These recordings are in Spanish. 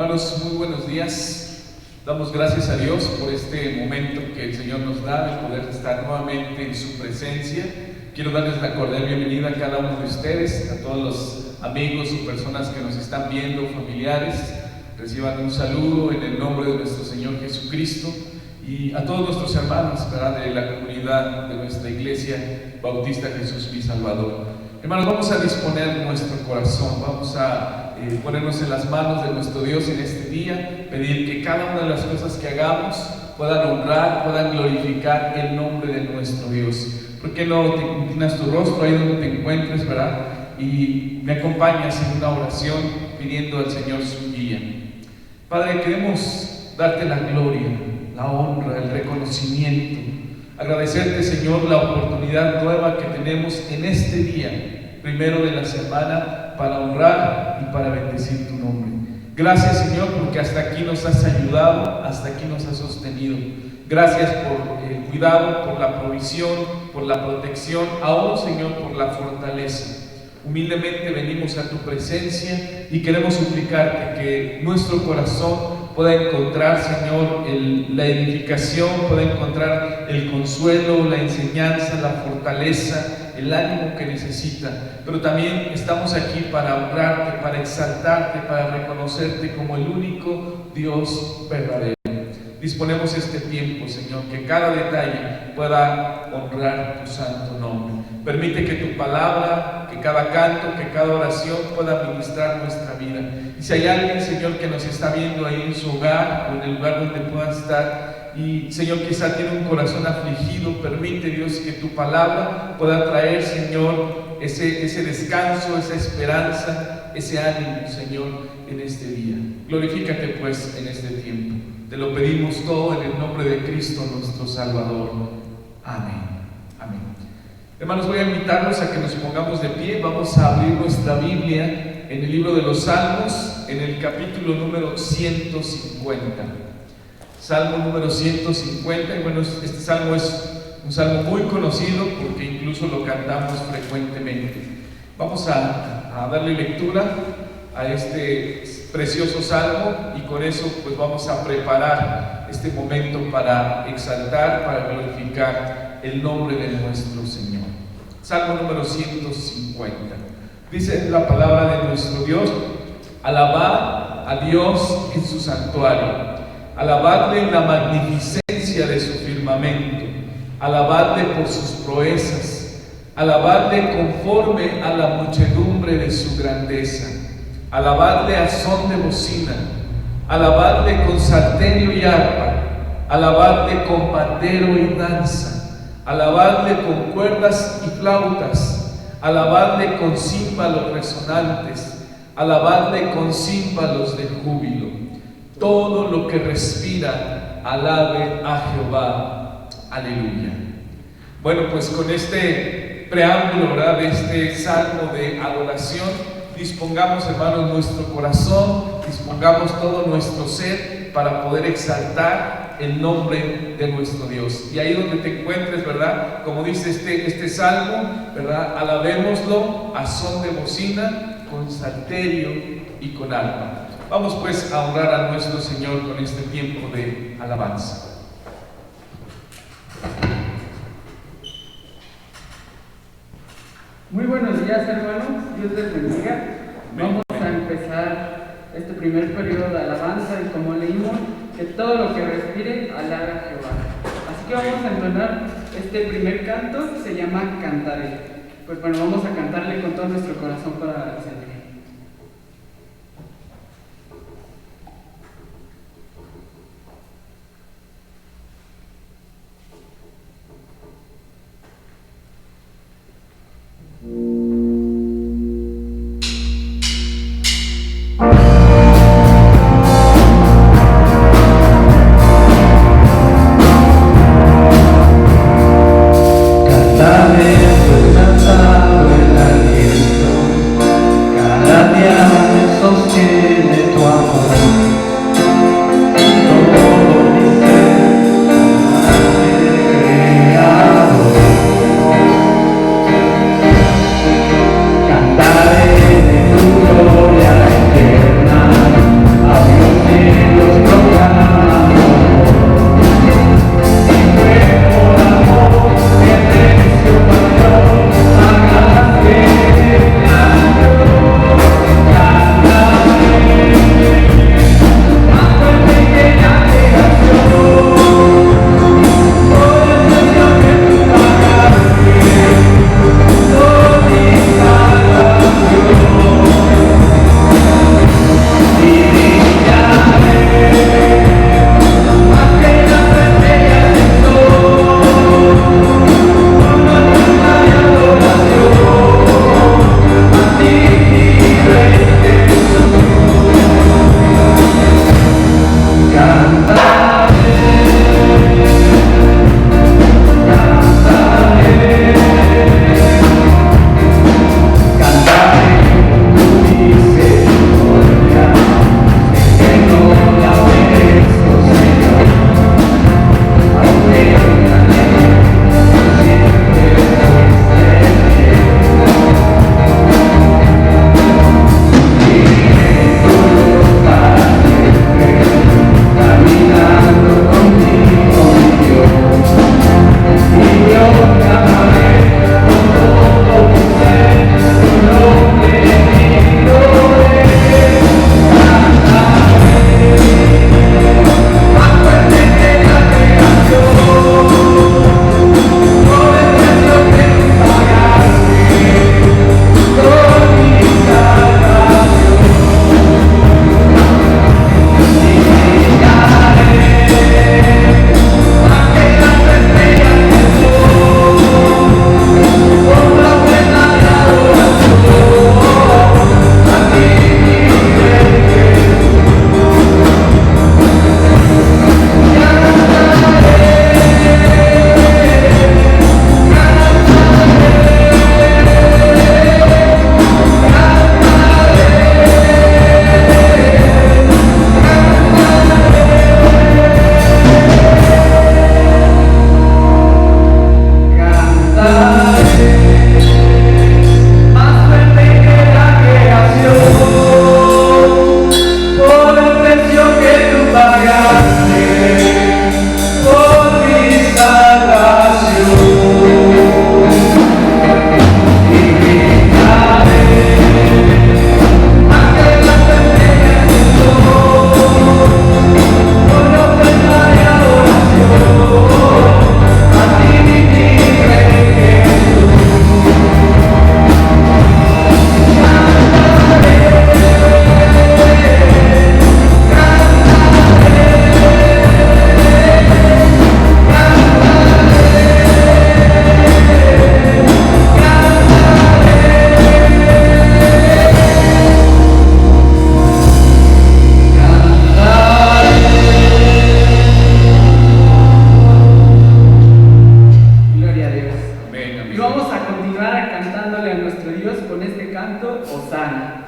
Hermanos, muy buenos días. Damos gracias a Dios por este momento que el Señor nos da de poder estar nuevamente en su presencia. Quiero darles la cordial bienvenida a cada uno de ustedes, a todos los amigos y personas que nos están viendo, familiares. Reciban un saludo en el nombre de nuestro Señor Jesucristo y a todos nuestros hermanos, ¿verdad?, de la comunidad de nuestra iglesia Bautista Jesús mi Salvador. Hermanos, vamos a disponer nuestro corazón, vamos a ponernos en las manos de nuestro Dios en este día, pedir que cada una de las cosas que hagamos puedan honrar, puedan glorificar el nombre de nuestro Dios. ¿Por qué no te inclinas tu rostro ahí donde te encuentres, verdad? Y me acompañas en una oración pidiendo al Señor su guía. Padre, queremos darte la gloria, la honra, el reconocimiento, agradecerte, Señor, la oportunidad nueva que tenemos en este día, primero de la semana, para honrar y para bendecir tu nombre. Gracias, Señor, porque hasta aquí nos has ayudado, hasta aquí nos has sostenido. Gracias por el cuidado, por la provisión, por la protección, aún, Señor, por la fortaleza. Humildemente venimos a tu presencia y queremos suplicarte que nuestro corazón pueda encontrar, Señor, la edificación, pueda encontrar el consuelo, la enseñanza, la fortaleza, el ánimo que necesita. Pero también estamos aquí para honrarte, para exaltarte, para reconocerte como el único Dios verdadero. Disponemos este tiempo, Señor, que cada detalle pueda honrar tu santo nombre. Permite que tu palabra, que cada canto, que cada oración pueda ministrar nuestra vida. Y si hay alguien, Señor, que nos está viendo ahí en su hogar o en el lugar donde pueda estar, y Señor, quizá tiene un corazón afligido, permite, Dios, que tu palabra pueda traer, Señor, ese descanso, esa esperanza, ese ánimo, Señor, en este día. Glorifícate pues en este tiempo. Te lo pedimos todo en el nombre de Cristo nuestro Salvador. Amén. Amén. Hermanos, voy a invitarlos a que nos pongamos de pie. Vamos a abrir nuestra Biblia en el libro de los Salmos, en el capítulo número 150. Salmo número 150. Y bueno, este salmo es un salmo muy conocido porque incluso lo cantamos frecuentemente. Vamos a darle lectura a este precioso salmo y con eso pues vamos a preparar este momento para exaltar, para glorificar el nombre de nuestro Señor. Salmo número 150. Dice la palabra de nuestro Dios: alabad a Dios en su santuario, alabadle en la magnificencia de su firmamento, alabadle por sus proezas, alabadle conforme a la muchedumbre de su grandeza, alabadle a son de bocina, alabadle con salterio y arpa, alabadle con pandero y danza, alabadle con cuerdas y flautas, alabadle con címbalos resonantes, alabadle con címbalos de júbilo. Todo lo que respira, alabe a Jehová. Aleluya. Bueno, pues con este preámbulo, ¿verdad?, de este salmo de adoración, dispongamos, hermanos, nuestro corazón, dispongamos todo nuestro ser para poder exaltar el nombre de nuestro Dios. Y ahí donde te encuentres, ¿verdad?, como dice este salmo, ¿verdad?, alabémoslo a son de bocina, con salterio y con arpa. Vamos pues a honrar a nuestro Señor con este tiempo de alabanza. Muy buenos días, hermanos. Dios les bendiga. Vamos a empezar este primer periodo de alabanza y como leímos, que todo lo que respire alabe a Jehová. Así que vamos a entonar este primer canto que se llama Cantaré. Pues bueno, vamos a cantarle con todo nuestro corazón para el Señor. Cántame, pues cantado el aliento. Hosana.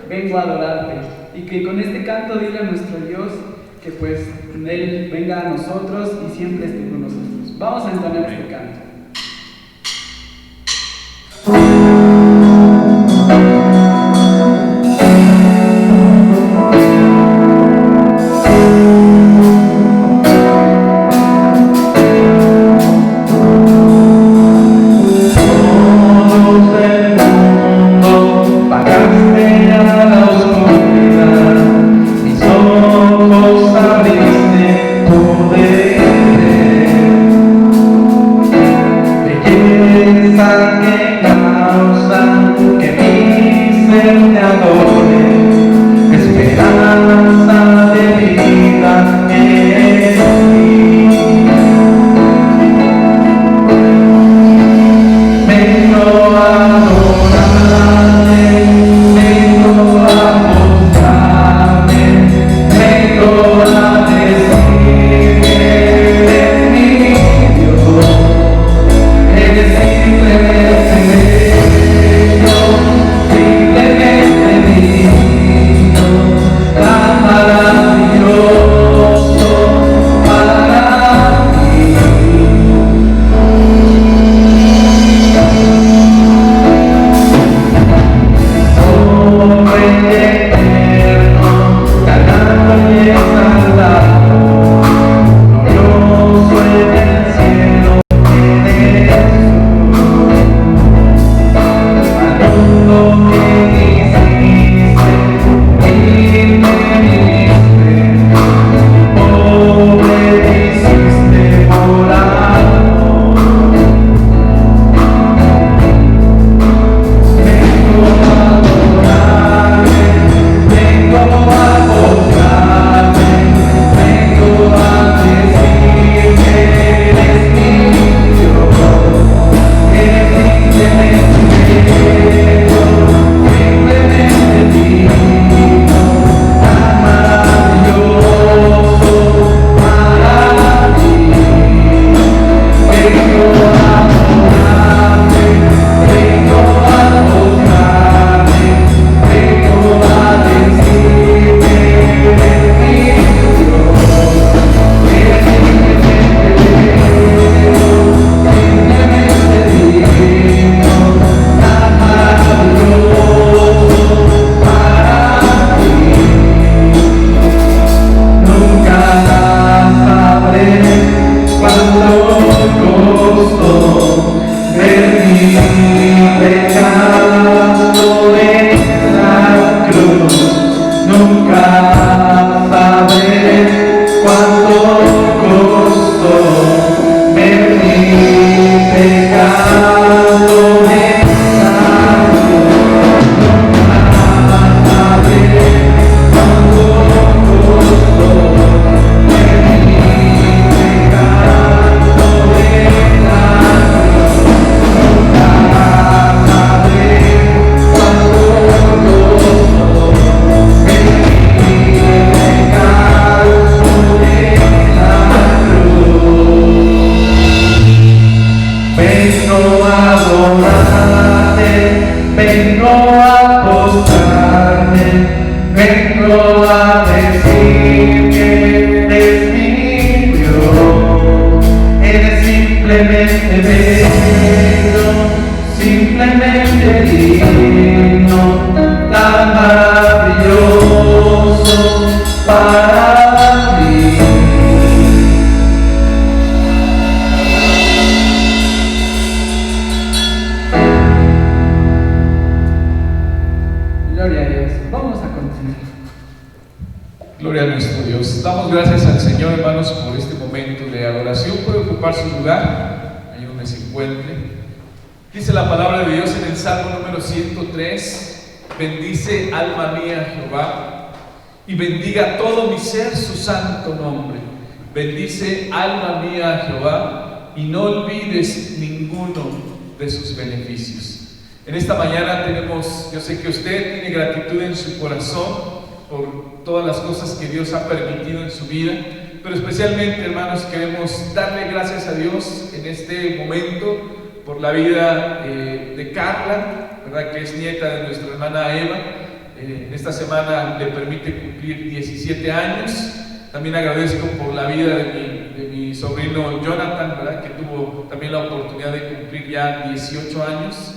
vengo a adorarte. Y que con este canto dile a nuestro Dios que pues Él venga a nosotros y siempre esté con nosotros. Vamos a entonar este canto. Bendice, alma mía, Jehová, y bendiga todo mi ser su santo nombre. Bendice, alma mía, Jehová, y no olvides ninguno de sus beneficios. En esta mañana yo sé que usted tiene gratitud en su corazón por todas las cosas que Dios ha permitido en su vida, pero especialmente, hermanos, queremos darle gracias a Dios en este momento por la vida de Carla, ¿verdad?, que es nieta de nuestra hermana Eva. Esta semana le permite cumplir 17 años. También agradezco por la vida de mi sobrino Jonathan, ¿verdad?, que tuvo también la oportunidad de cumplir ya 18 años.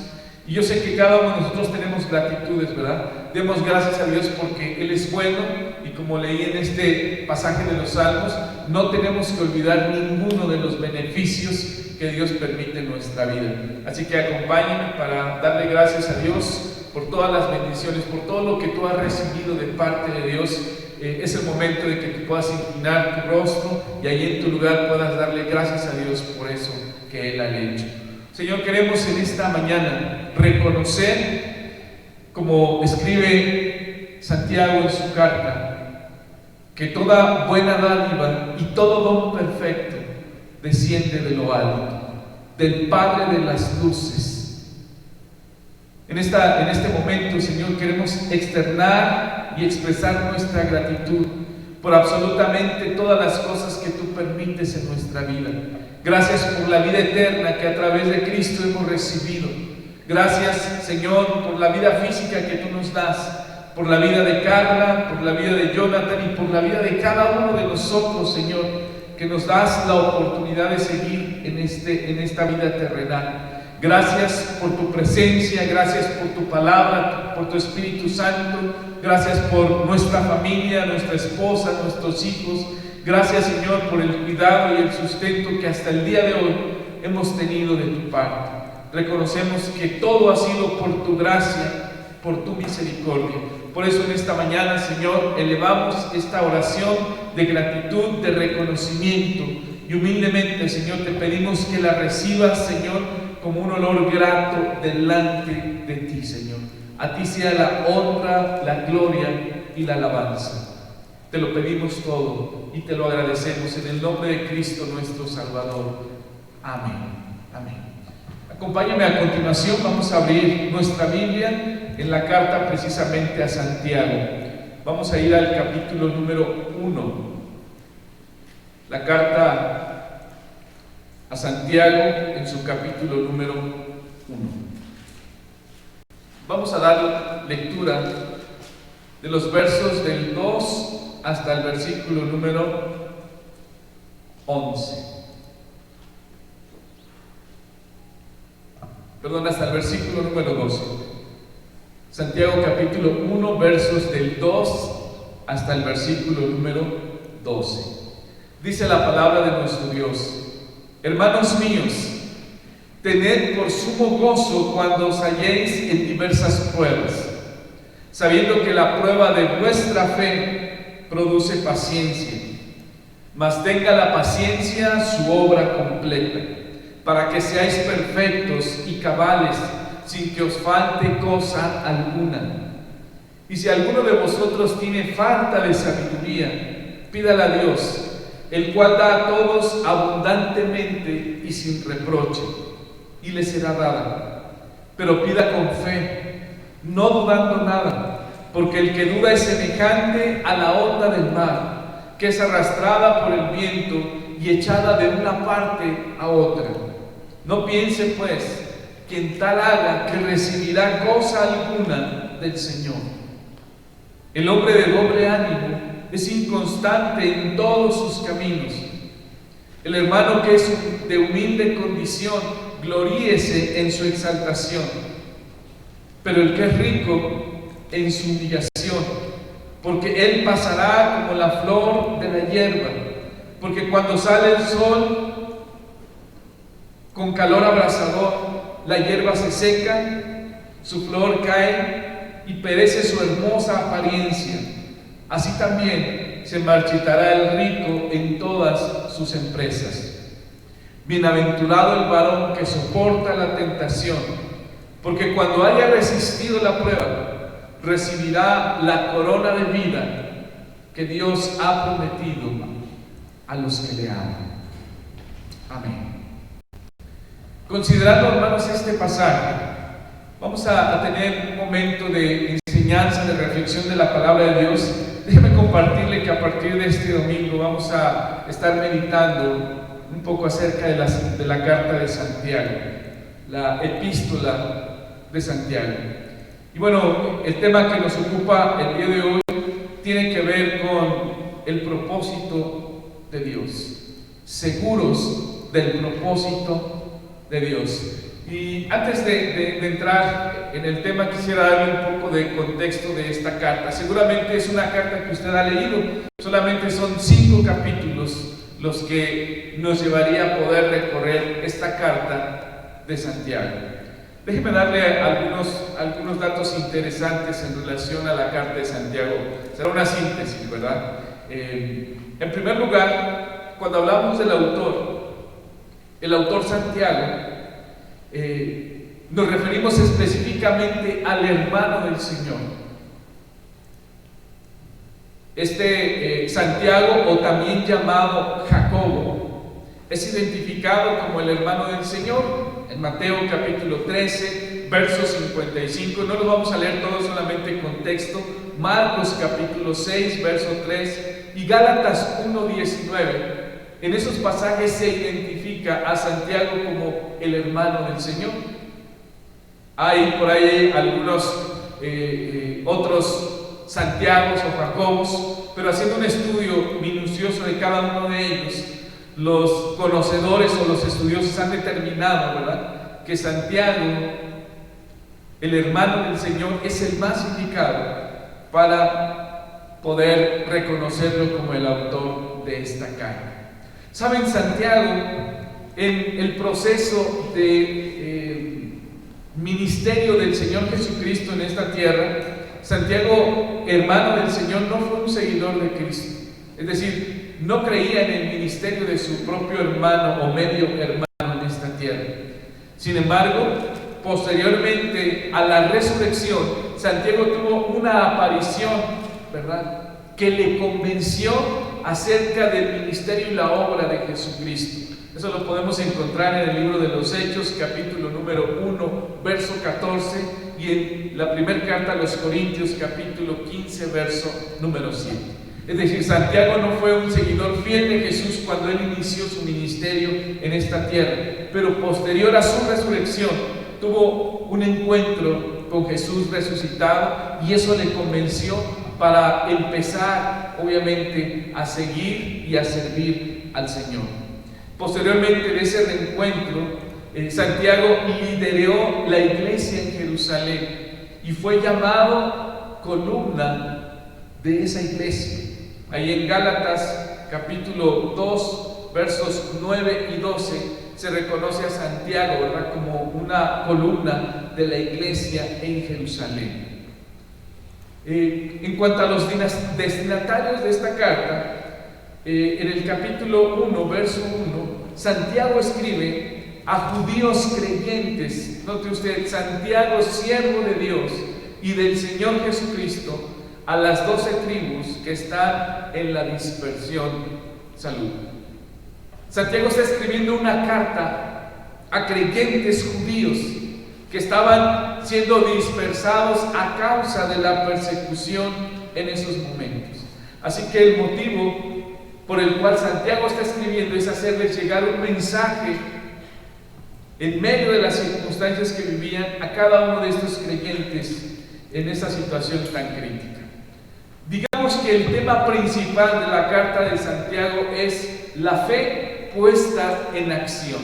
Y yo sé que cada uno de nosotros tenemos gratitudes, ¿verdad? Demos gracias a Dios porque Él es bueno, y como leí en este pasaje de los Salmos, no tenemos que olvidar ninguno de los beneficios que Dios permite en nuestra vida. Así que acompáñenme para darle gracias a Dios por todas las bendiciones, por todo lo que tú has recibido de parte de Dios. Es el momento de que tú puedas inclinar tu rostro y allí en tu lugar puedas darle gracias a Dios por eso que Él ha hecho. Señor, queremos en esta mañana reconocer, como escribe Santiago en su carta, que toda buena dádiva y todo don perfecto desciende de lo alto, del Padre de las luces. En este momento, Señor, queremos externar y expresar nuestra gratitud por absolutamente todas las cosas que tú permites en nuestra vida. Gracias por la vida eterna que a través de Cristo hemos recibido. Gracias, Señor, por la vida física que tú nos das, por la vida de Carla, por la vida de Jonathan y por la vida de cada uno de nosotros, Señor, que nos das la oportunidad de seguir en esta vida terrenal. Gracias por tu presencia, gracias por tu palabra, por tu Espíritu Santo, gracias por nuestra familia, nuestra esposa, nuestros hijos. Gracias, Señor, por el cuidado y el sustento que hasta el día de hoy hemos tenido de tu parte. Reconocemos que todo ha sido por tu gracia, por tu misericordia. Por eso en esta mañana, Señor, elevamos esta oración de gratitud, de reconocimiento, y humildemente, Señor, te pedimos que la recibas, Señor, como un olor grato delante de ti, Señor. A ti sea la honra, la gloria y la alabanza. Te lo pedimos todo y te lo agradecemos en el nombre de Cristo nuestro Salvador. Amén. Amén. Acompáñame a continuación, vamos a abrir nuestra Biblia en la carta precisamente a Santiago. Vamos a ir al capítulo número 1. La carta a Santiago en su capítulo número 1. Vamos a dar lectura de los versos del 2 hasta el versículo número 11. Perdón, hasta el versículo número 12. Santiago capítulo 1, versos del 2 hasta el versículo número 12. Dice la palabra de nuestro Dios: hermanos míos, tened por sumo gozo cuando os halléis en diversas pruebas, sabiendo que la prueba de vuestra fe produce paciencia. Mas tenga la paciencia su obra completa, para que seáis perfectos y cabales, sin que os falte cosa alguna. Y si alguno de vosotros tiene falta de sabiduría, pídala a Dios, el cual da a todos abundantemente y sin reproche, y le será dada. Pero pida con fe, no dudando nada, porque el que duda es semejante a la onda del mar, que es arrastrada por el viento y echada de una parte a otra. No piense, pues, quien tal haga que recibirá cosa alguna del Señor. El hombre de doble ánimo es inconstante en todos sus caminos. El hermano que es de humilde condición, gloríese en su exaltación. Pero el que es rico, en su humillación, porque él pasará como la flor de la hierba, porque cuando sale el sol con calor abrasador, la hierba se seca, su flor cae y perece su hermosa apariencia. Así también se marchitará el rico en todas sus empresas. Bienaventurado el varón que soporta la tentación, porque cuando haya resistido la prueba, recibirá la corona de vida que Dios ha prometido a los que le aman. Amén. Considerando, hermanos, este pasaje, vamos a tener un momento de enseñanza, de reflexión de la palabra de Dios. Déjeme compartirle que a partir de este domingo vamos a estar meditando un poco acerca de la carta de Santiago, la epístola de Santiago. Y bueno, el tema que nos ocupa el día de hoy tiene que ver con el propósito de Dios, seguros del propósito de Dios. Y antes de entrar en el tema, quisiera darle un poco de contexto de esta carta. Seguramente es una carta que usted ha leído, solamente son 5 capítulos los que nos llevaría a poder recorrer esta carta de Santiago. Déjeme darle algunos datos interesantes en relación a la carta de Santiago. Será una síntesis, ¿verdad? En primer lugar, cuando hablamos del autor, el autor Santiago, nos referimos específicamente al hermano del Señor. Santiago, o también llamado Jacobo, es identificado como el hermano del Señor en Mateo capítulo 13, verso 55. No lo vamos a leer todo, solamente contexto. Marcos capítulo 6, verso 3 y Gálatas 1, 19. En esos pasajes se identifica a Santiago como el hermano del Señor. Hay por ahí algunos otros Santiagos o Jacobos, pero haciendo un estudio minucioso de cada uno de ellos, los conocedores o los estudiosos han determinado, ¿verdad?, que Santiago, el hermano del Señor, es el más indicado para poder reconocerlo como el autor de esta carta. Saben, Santiago, en el proceso de ministerio del Señor Jesucristo en esta tierra, Santiago, hermano del Señor, no fue un seguidor de Cristo. Es decir, no creía en el ministerio de su propio hermano o medio hermano en esta tierra. Sin embargo, posteriormente a la resurrección, Santiago tuvo una aparición, ¿verdad?, que le convenció acerca del ministerio y la obra de Jesucristo. Eso lo podemos encontrar en el libro de los Hechos, capítulo número 1, verso 14, y en la primera carta a los Corintios, capítulo 15, verso número 7. Es decir, Santiago no fue un seguidor fiel de Jesús cuando él inició su ministerio en esta tierra, pero posterior a su resurrección tuvo un encuentro con Jesús resucitado, y eso le convenció para empezar, obviamente, a seguir y a servir al Señor. Posteriormente de ese reencuentro, Santiago lideró la iglesia en Jerusalén y fue llamado columna de esa iglesia. Ahí en Gálatas capítulo 2, versos 9 y 12, se reconoce a Santiago, ¿verdad?, como una columna de la iglesia en Jerusalén. En cuanto a los destinatarios de esta carta, en el capítulo 1, verso 1, Santiago escribe a judíos creyentes. Note usted, Santiago, siervo de Dios y del Señor Jesucristo, a las 12 tribus que están en la dispersión. Salud. Santiago está escribiendo una carta a creyentes judíos que estaban siendo dispersados a causa de la persecución en esos momentos. Así que el motivo por el cual Santiago está escribiendo es hacerles llegar un mensaje en medio de las circunstancias que vivían a cada uno de estos creyentes en esa situación tan crítica. Digamos que el tema principal de la carta de Santiago es la fe puesta en acción.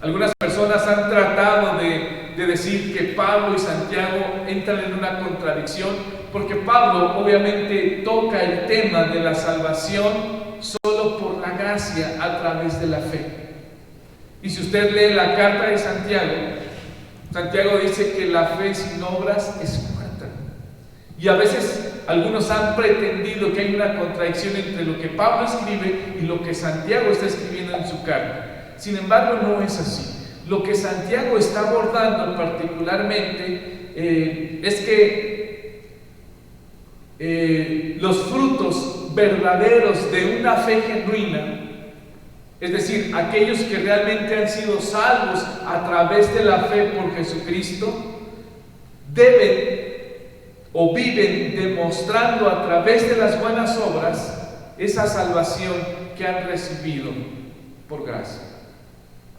Algunas personas han tratado de decir que Pablo y Santiago entran en una contradicción, porque Pablo obviamente toca el tema de la salvación solo por la gracia a través de la fe. Y si usted lee la carta de Santiago, Santiago dice que la fe sin obras es muerta. Y a veces algunos han pretendido que hay una contradicción entre lo que Pablo escribe y lo que Santiago está escribiendo en su carta. Sin embargo, no es así. Lo que Santiago está abordando particularmente es que los frutos verdaderos de una fe genuina, es decir, aquellos que realmente han sido salvos a través de la fe por Jesucristo, deben o viven demostrando a través de las buenas obras esa salvación que han recibido por gracia.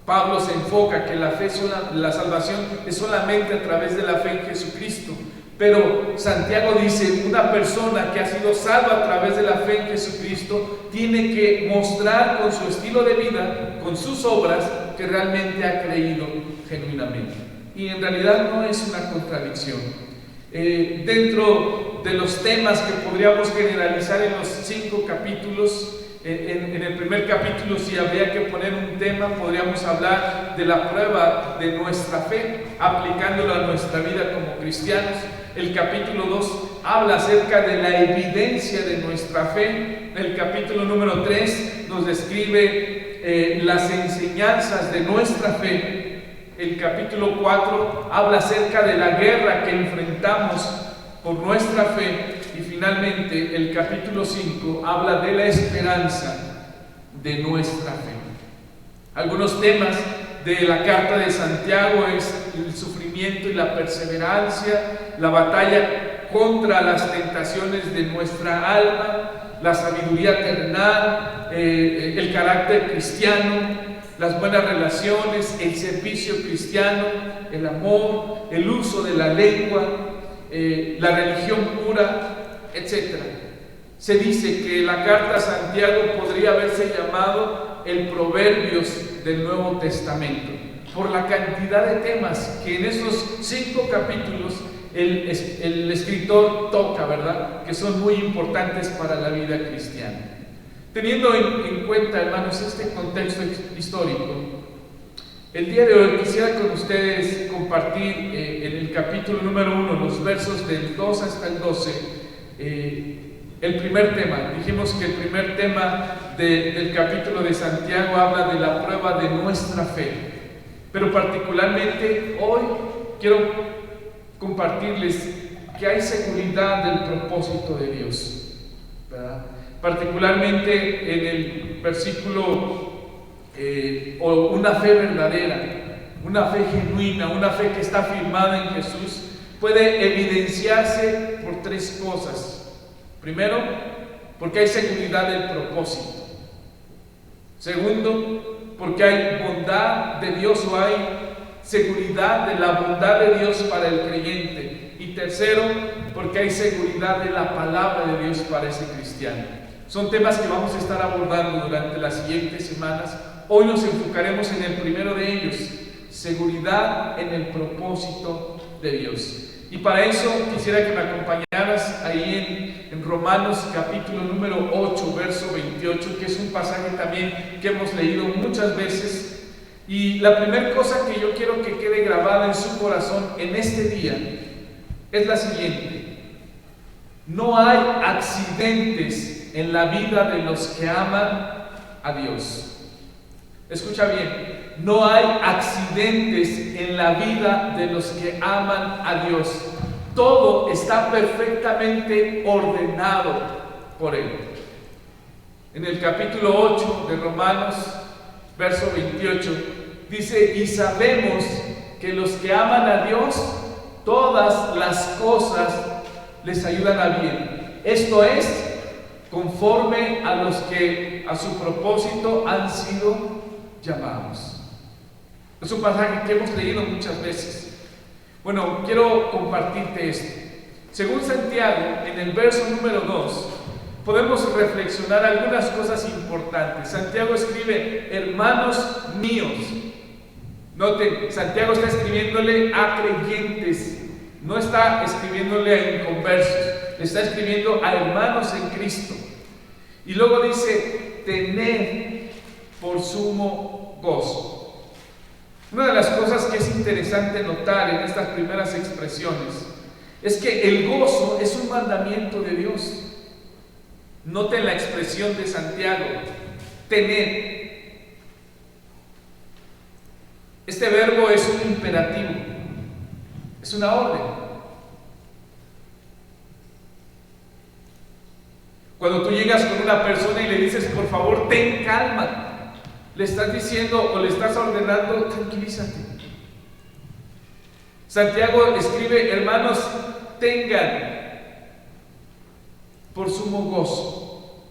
Pablo se enfoca que la salvación es solamente a través de la fe en Jesucristo, pero Santiago dice, una persona que ha sido salva a través de la fe en Jesucristo tiene que mostrar con su estilo de vida, con sus obras, que realmente ha creído genuinamente. Y en realidad no es una contradicción. Dentro de los temas que podríamos generalizar en los 5 capítulos, en el primer capítulo, si habría que poner un tema, podríamos hablar de la prueba de nuestra fe, aplicándolo a nuestra vida como cristianos. El capítulo 2 habla acerca de la evidencia de nuestra fe. El capítulo número 3 nos describe las enseñanzas de nuestra fe. El capítulo 4 habla acerca de la guerra que enfrentamos por nuestra fe. Y finalmente el capítulo 5 habla de la esperanza de nuestra fe. Algunos temas de la carta de Santiago es el sufrimiento y la perseverancia, la batalla contra las tentaciones de nuestra alma, la sabiduría terrenal, el carácter cristiano, las buenas relaciones, el servicio cristiano, el amor, el uso de la lengua, la religión pura, etc. Se dice que la carta a Santiago podría haberse llamado el Proverbios del Nuevo Testamento, por la cantidad de temas que en esos 5 capítulos el escritor toca, ¿verdad? Que son muy importantes para la vida cristiana. Teniendo en cuenta, hermanos, este contexto histórico, el día de hoy quisiera con ustedes compartir en el capítulo número 1, los versos del 2 hasta el 12, el primer tema. Dijimos que el primer tema del capítulo de Santiago habla de la prueba de nuestra fe, pero particularmente hoy quiero compartirles que hay seguridad del propósito de Dios, ¿verdad? Particularmente en el versículo o una fe verdadera, una fe genuina, una fe que está firmada en Jesús, puede evidenciarse por 3 cosas. Primero, porque hay seguridad del propósito. Segundo, porque hay bondad de Dios o hay seguridad de la bondad de Dios para el creyente. Y tercero, porque hay seguridad de la palabra de Dios para ese cristiano. Son temas que vamos a estar abordando durante las siguientes semanas. Hoy nos enfocaremos en el primero de ellos, seguridad en el propósito de Dios. Y para eso quisiera que me acompañaras ahí en Romanos capítulo número 8, verso 28, que es un pasaje también que hemos leído muchas veces. Y la primera cosa que yo quiero que quede grabada en su corazón en este día es la siguiente: no hay accidentes en la vida de los que aman a Dios. Escucha bien, no hay accidentes en la vida de los que aman a Dios. Todo está perfectamente ordenado por Él. En el capítulo 8 de Romanos, verso 28, dice: y sabemos que los que aman a Dios, todas las cosas les ayudan a bien. Esto es, conforme a los que a su propósito han sido llamados. Es un pasaje que hemos leído muchas veces. Bueno, quiero compartirte esto. Según Santiago, en el verso número 2, podemos reflexionar algunas cosas importantes. Santiago escribe: hermanos míos. Noten, Santiago está escribiéndole a creyentes, no está escribiéndole a inconversos, le está escribiendo a hermanos en Cristo. Y luego dice: tened por sumo gozo. Una de las cosas que es interesante notar en estas primeras expresiones es que el gozo es un mandamiento de Dios. Noten la expresión de Santiago: tened. Este verbo es un imperativo, es una orden. Cuando tú llegas con una persona y le dices: por favor, ten calma, le estás diciendo o le estás ordenando: tranquilízate. Santiago escribe: hermanos, tengan por sumo gozo.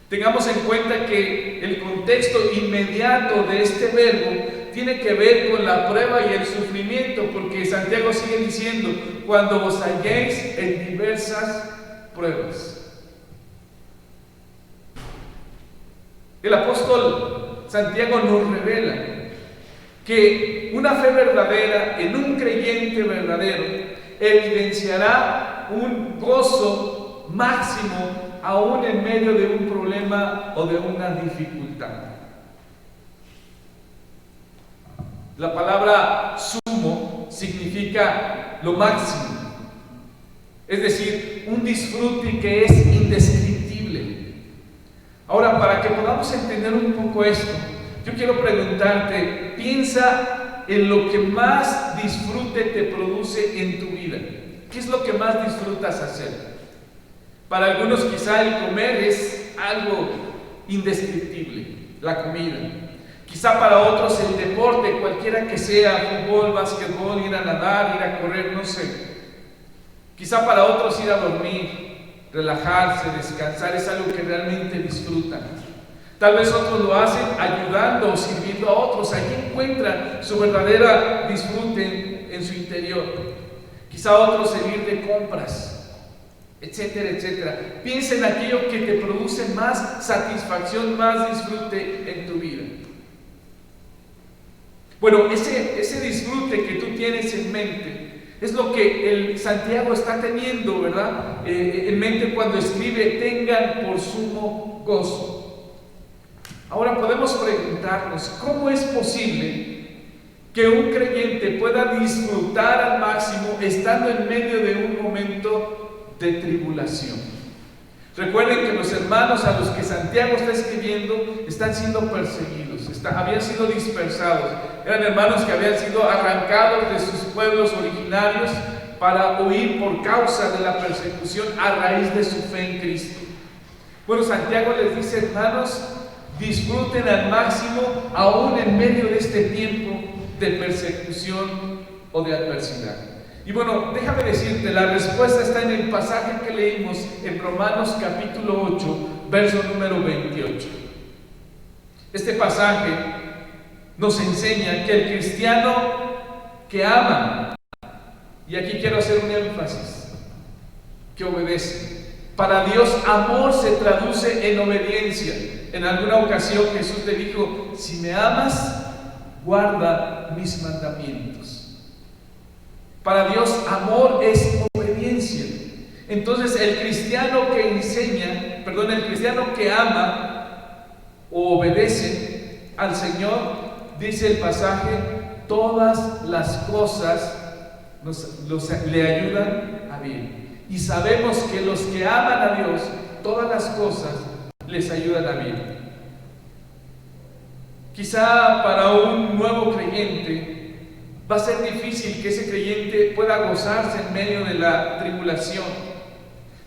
Tengamos en cuenta que el contexto inmediato de este verbo tiene que ver con la prueba y el sufrimiento, porque Santiago sigue diciendo: cuando os halléis en diversas pruebas. El apóstol Santiago nos revela que una fe verdadera en un creyente verdadero evidenciará un gozo máximo aún en medio de un problema o de una dificultad. La palabra sumo significa lo máximo, es decir, un disfrute que es indescriptible. Ahora, para que podamos entender un poco esto, yo quiero preguntarte: piensa en lo que más disfrute te produce en tu vida. ¿Qué es lo que más disfrutas hacer? Para algunos quizá el comer es algo indescriptible, la comida. Quizá para otros el deporte, cualquiera que sea, fútbol, básquetbol, ir a nadar, ir a correr, no sé. Quizá para otros ir a dormir, relajarse, descansar, es algo que realmente disfrutan. Tal vez otros lo hacen ayudando o sirviendo a otros. Allí encuentran su verdadera disfrute en su interior. Quizá otros el ir de compras, etcétera, etcétera. Piensa en aquello que te produce más satisfacción, más disfrute en tu vida. Bueno, ese disfrute que tú tienes en mente es lo que el Santiago está teniendo, ¿verdad? En mente cuando escribe: tengan por sumo gozo. Ahora podemos preguntarnos: ¿cómo es posible que un creyente pueda disfrutar al máximo estando en medio de un momento de tribulación? Recuerden que los hermanos a los que Santiago está escribiendo están siendo perseguidos, habían sido dispersados. Eran hermanos que habían sido arrancados de sus pueblos originarios para huir por causa de la persecución a raíz de su fe en Cristo. Bueno, Santiago les dice: hermanos, disfruten al máximo aún en medio de este tiempo de persecución o de adversidad. Y bueno, déjame decirte, la respuesta está en el pasaje que leímos en Romanos capítulo 8, verso número 28. Este pasaje nos enseña que el cristiano que ama, y aquí quiero hacer un énfasis, que obedece. Para Dios, amor se traduce en obediencia. En alguna ocasión Jesús le dijo: si me amas, guarda mis mandamientos. Para Dios, amor es obediencia. Entonces, el cristiano que ama o obedece al Señor, dice el pasaje, todas las cosas le ayudan a bien. Y sabemos que los que aman a Dios, todas las cosas les ayudan a bien. Quizá para un nuevo creyente va a ser difícil que ese creyente pueda gozarse en medio de la tribulación.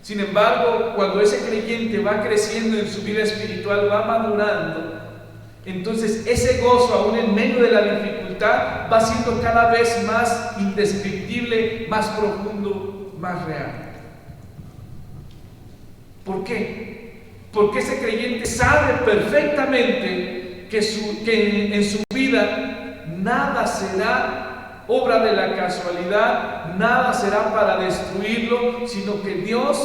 Sin embargo, cuando ese creyente va creciendo en su vida espiritual, va madurando, entonces ese gozo, aún en medio de la dificultad, va siendo cada vez más indescriptible, más profundo, más real. ¿Por qué? Porque ese creyente sabe perfectamente que en su vida nada será obra de la casualidad, nada será para destruirlo, sino que Dios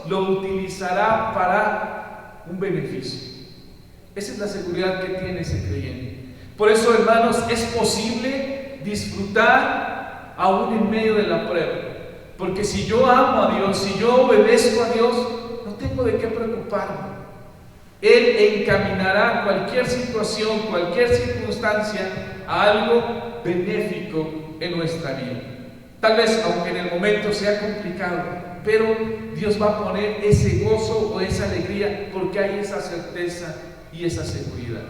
lo utilizará para un beneficio. Esa es la seguridad que tiene ese creyente. Por eso, hermanos, es posible disfrutar aún en medio de la prueba. Porque si yo amo a Dios, si yo obedezco a Dios, no tengo de qué preocuparme. Él encaminará cualquier situación, cualquier circunstancia a algo benéfico en nuestra vida. Tal vez, aunque en el momento sea complicado, pero Dios va a poner ese gozo o esa alegría porque hay esa certeza y esa seguridad.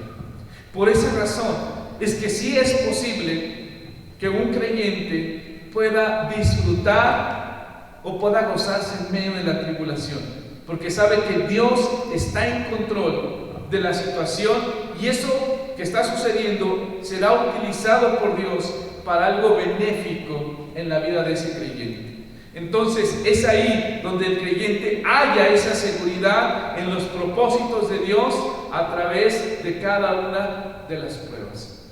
Por esa razón es que sí es posible que un creyente pueda disfrutar o pueda gozarse en medio de la tribulación, porque sabe que Dios está en control de la situación y eso que está sucediendo será utilizado por Dios para algo benéfico en la vida de ese creyente. Entonces es ahí donde el creyente halla esa seguridad en los propósitos de Dios a través de cada una de las pruebas.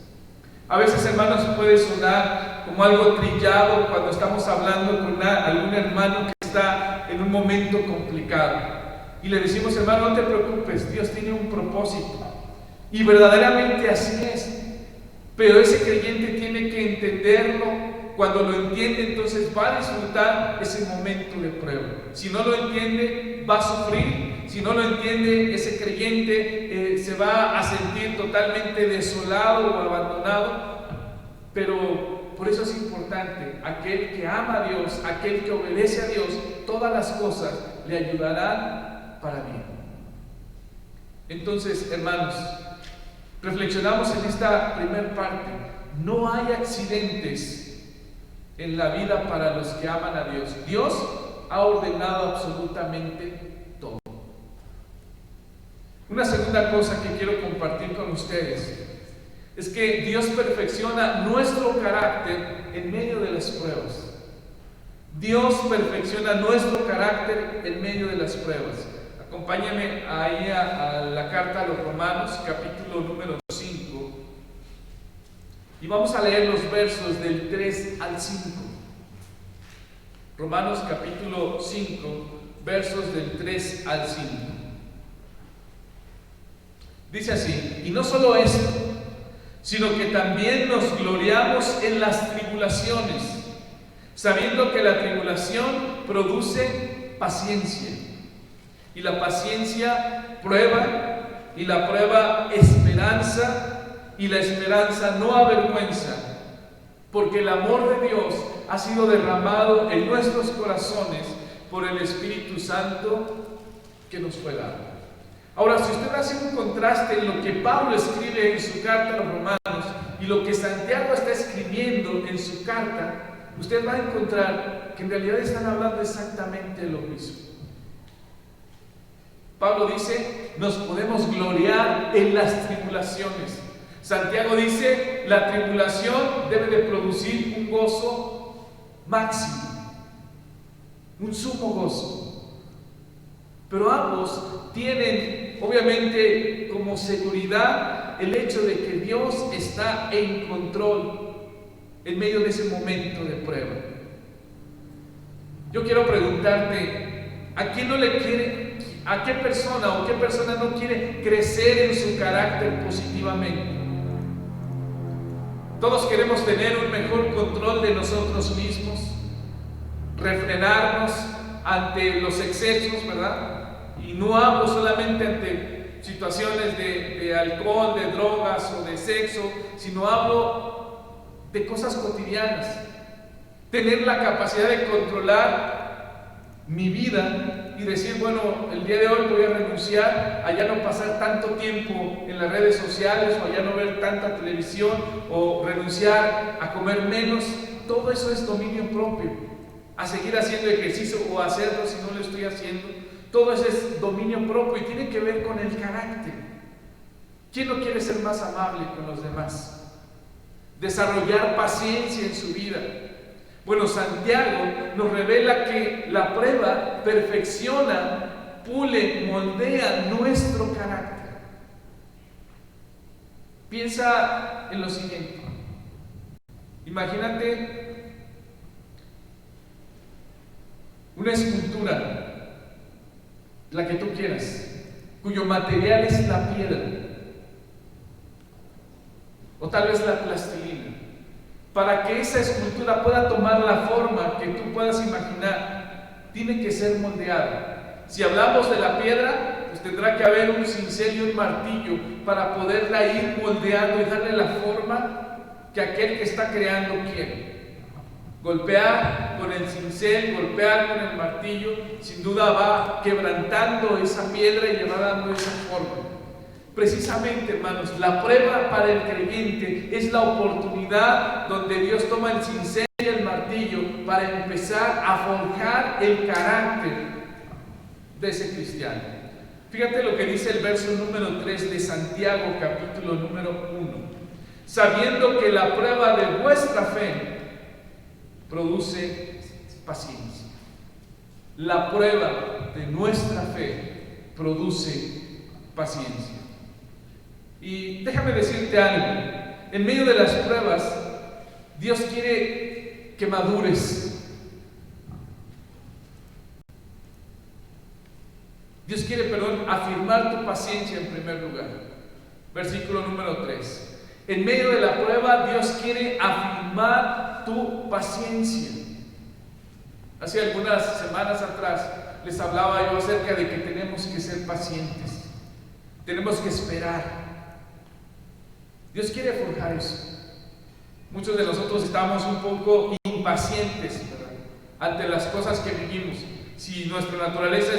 A veces, hermanos, puede sonar como algo trillado cuando estamos hablando con algún hermano que está en un momento complicado y le decimos: hermano, no te preocupes, Dios tiene un propósito. Y verdaderamente así es, pero ese creyente tiene que entenderlo. Cuando lo entiende, entonces va a disfrutar ese momento de prueba. Si no lo entiende, va a sufrir. Si no lo entiende, ese creyente se va a sentir totalmente desolado o abandonado. Pero por eso es importante: aquel que ama a Dios, aquel que obedece a Dios, todas las cosas le ayudarán para bien. Entonces, hermanos, reflexionamos en esta primera parte. No hay accidentes en la vida para los que aman a Dios. Dios ha ordenado absolutamente todo. Una segunda cosa que quiero compartir con ustedes es que Dios perfecciona nuestro carácter en medio de las pruebas. Dios perfecciona nuestro carácter en medio de las pruebas. Acompáñenme ahí a la carta a los Romanos, capítulo número 5. Y vamos a leer los versos del 3 al 5. Romanos capítulo 5, versos del 3 al 5. Dice así: y no solo esto, sino que también nos gloriamos en las tribulaciones, sabiendo que la tribulación produce paciencia, y la paciencia prueba, y la prueba esperanza, y la esperanza no avergüenza, porque el amor de Dios ha sido derramado en nuestros corazones por el Espíritu Santo que nos fue dado. Ahora, si usted hace un contraste en lo que Pablo escribe en su carta a los Romanos y lo que Santiago está escribiendo en su carta, usted va a encontrar que en realidad están hablando exactamente lo mismo. Pablo dice: nos podemos gloriar en las tribulaciones. Santiago dice: la tribulación debe de producir un gozo máximo, un sumo gozo. Pero ambos tienen, obviamente, como seguridad el hecho de que Dios está en control en medio de ese momento de prueba. Yo quiero preguntarte: ¿a quién no le quiere, a qué persona o qué persona no quiere crecer en su carácter positivamente? Todos queremos tener un mejor control de nosotros mismos, refrenarnos ante los excesos, ¿verdad? Y no hablo solamente ante situaciones de alcohol, de drogas o de sexo, sino hablo de cosas cotidianas. Tener la capacidad de controlar mi vida y decir, bueno, el día de hoy voy a renunciar a ya no pasar tanto tiempo en las redes sociales, o a ya no ver tanta televisión, o renunciar a comer menos. Todo eso es dominio propio. A seguir haciendo ejercicio o a hacerlo si no lo estoy haciendo. Todo eso es dominio propio y tiene que ver con el carácter. ¿Quién no quiere ser más amable con los demás? Desarrollar paciencia en su vida. Bueno, Santiago nos revela que la prueba perfecciona, pule, moldea nuestro carácter. Piensa en lo siguiente. Imagínate una escultura, la que tú quieras, cuyo material es la piedra, o tal vez la plastilina. Para que esa escultura pueda tomar la forma que tú puedas imaginar, tiene que ser moldeada. Si hablamos de la piedra, pues tendrá que haber un cincel y un martillo para poderla ir moldeando y darle la forma que aquel que está creando quiere. Golpear con el cincel, golpear con el martillo, sin duda va quebrantando esa piedra y le va dando esa forma. Precisamente, hermanos, la prueba para el creyente es la oportunidad donde Dios toma el cincel y el martillo para empezar a forjar el carácter de ese cristiano. Fíjate lo que dice el verso número 3 de Santiago, capítulo número 1. Sabiendo que la prueba de vuestra fe produce paciencia. La prueba de nuestra fe produce paciencia. Y déjame decirte algo, en medio de las pruebas, Dios quiere que madures. Dios quiere, afirmar tu paciencia en primer lugar. Versículo número 3. En medio de la prueba, Dios quiere afirmar tu paciencia. Hace algunas semanas atrás les hablaba yo acerca de que tenemos que ser pacientes. Tenemos que esperar. Dios quiere forjar eso. Muchos de nosotros estamos un poco impacientes, ¿verdad?, ante las cosas que vivimos. Si nuestra naturaleza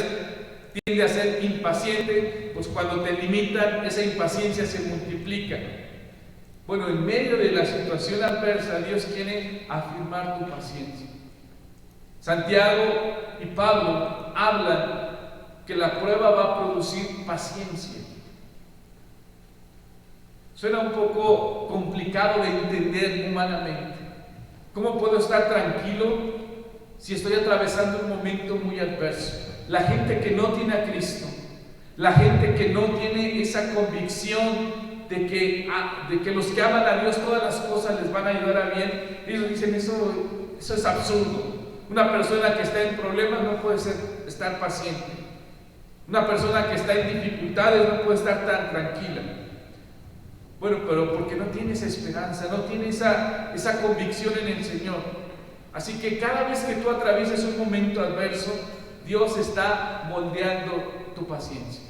tiende a ser impaciente, pues cuando te limitan, esa impaciencia se multiplica. Bueno, en medio de la situación adversa, Dios quiere afirmar tu paciencia. Santiago y Pablo hablan que la prueba va a producir paciencia. Suena un poco complicado de entender humanamente. ¿Cómo puedo estar tranquilo si estoy atravesando un momento muy adverso? La gente que no tiene a Cristo, la gente que no tiene esa convicción de que los que aman a Dios todas las cosas les van a ayudar a bien, ellos dicen eso es absurdo. Una persona que está en problemas no puede estar paciente. Una persona que está en dificultades no puede estar tan tranquila. Bueno, pero porque no tiene esa esperanza, no tiene esa convicción en el Señor. Así que cada vez que tú atravieses un momento adverso, Dios está moldeando tu paciencia.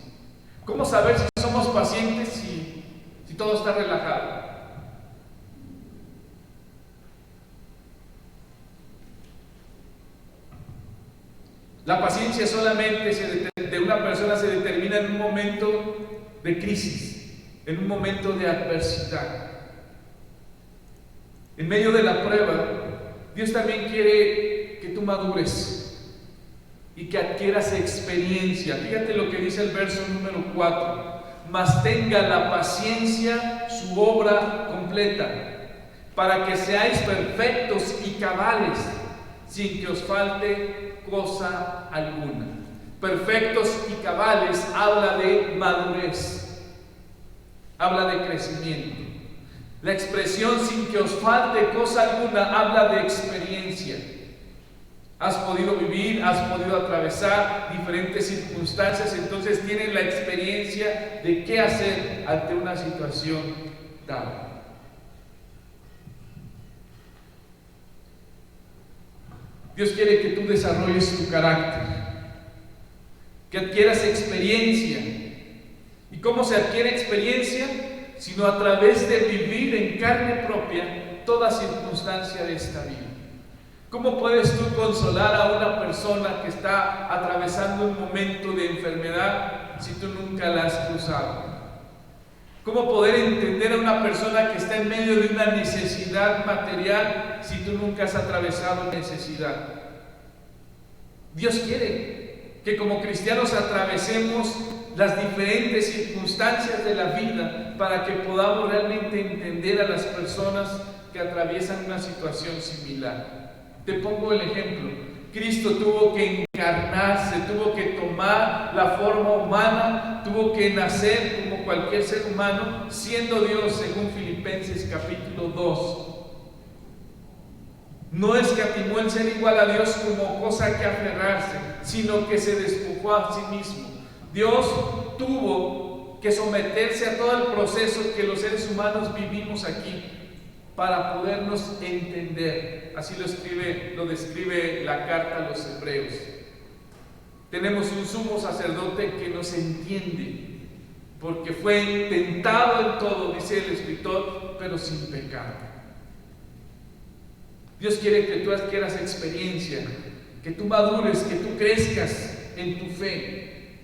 ¿Cómo saber si somos pacientes si todo está relajado? La paciencia solamente de una persona se determina en un momento de crisis, en un momento de adversidad. En medio de la prueba, Dios también quiere que tú madures y que adquieras experiencia. Fíjate lo que dice el verso número 4. Mas tenga la paciencia su obra completa, para que seáis perfectos y cabales, sin que os falte cosa alguna. Perfectos y cabales habla de madurez, habla de crecimiento. La expresión sin que os falte cosa alguna habla de experiencia. Has podido vivir, has podido atravesar diferentes circunstancias, entonces tienes la experiencia de qué hacer ante una situación dada. Dios quiere que tú desarrolles tu carácter, que adquieras experiencia. ¿Y cómo se adquiere experiencia? Sino a través de vivir en carne propia toda circunstancia de esta vida. ¿Cómo puedes tú consolar a una persona que está atravesando un momento de enfermedad si tú nunca la has cruzado? ¿Cómo poder entender a una persona que está en medio de una necesidad material si tú nunca has atravesado necesidad? Dios quiere que como cristianos atravesemos las diferentes circunstancias de la vida para que podamos realmente entender a las personas que atraviesan una situación similar. Te pongo el ejemplo. Cristo tuvo que encarnarse, tuvo que tomar la forma humana, tuvo que nacer como cualquier ser humano, siendo Dios, según Filipenses capítulo 2. No escatimó el ser igual a Dios como cosa que aferrarse, sino que se despojó a sí mismo. Dios tuvo que someterse a todo el proceso que los seres humanos vivimos aquí para podernos entender. Así lo describe la carta a los Hebreos. Tenemos un sumo sacerdote que nos entiende, porque fue tentado en todo, dice el escritor, pero sin pecado. Dios quiere que tú adquieras experiencia, que tú madures, que tú crezcas en tu fe.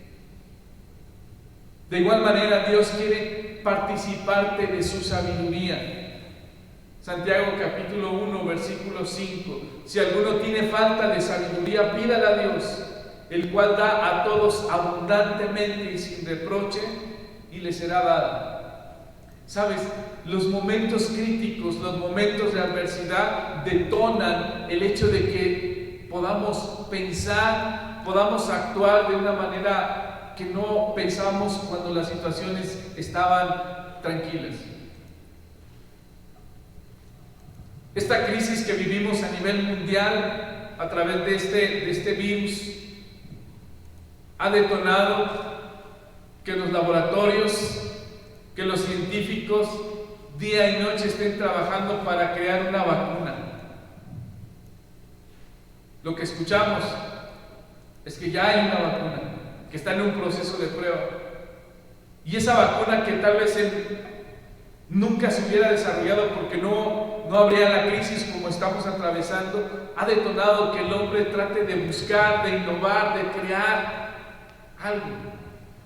De igual manera, Dios quiere participarte de su sabiduría. Santiago capítulo 1, versículo 5. Si alguno tiene falta de sabiduría, pídala a Dios, el cual da a todos abundantemente y sin reproche, y le será dada. ¿Sabes? Los momentos críticos, los momentos de adversidad detonan el hecho de que podamos pensar, podamos actuar de una manera que no pensamos cuando las situaciones estaban tranquilas. Esta crisis que vivimos a nivel mundial a través de este virus ha detonado que los laboratorios, que los científicos día y noche estén trabajando para crear una vacuna. Lo que escuchamos es que ya hay una vacuna, que está en un proceso de prueba. Y esa vacuna que tal vez nunca se hubiera desarrollado porque no habría la crisis como estamos atravesando, ha detonado que el hombre trate de buscar, de innovar, de crear algo.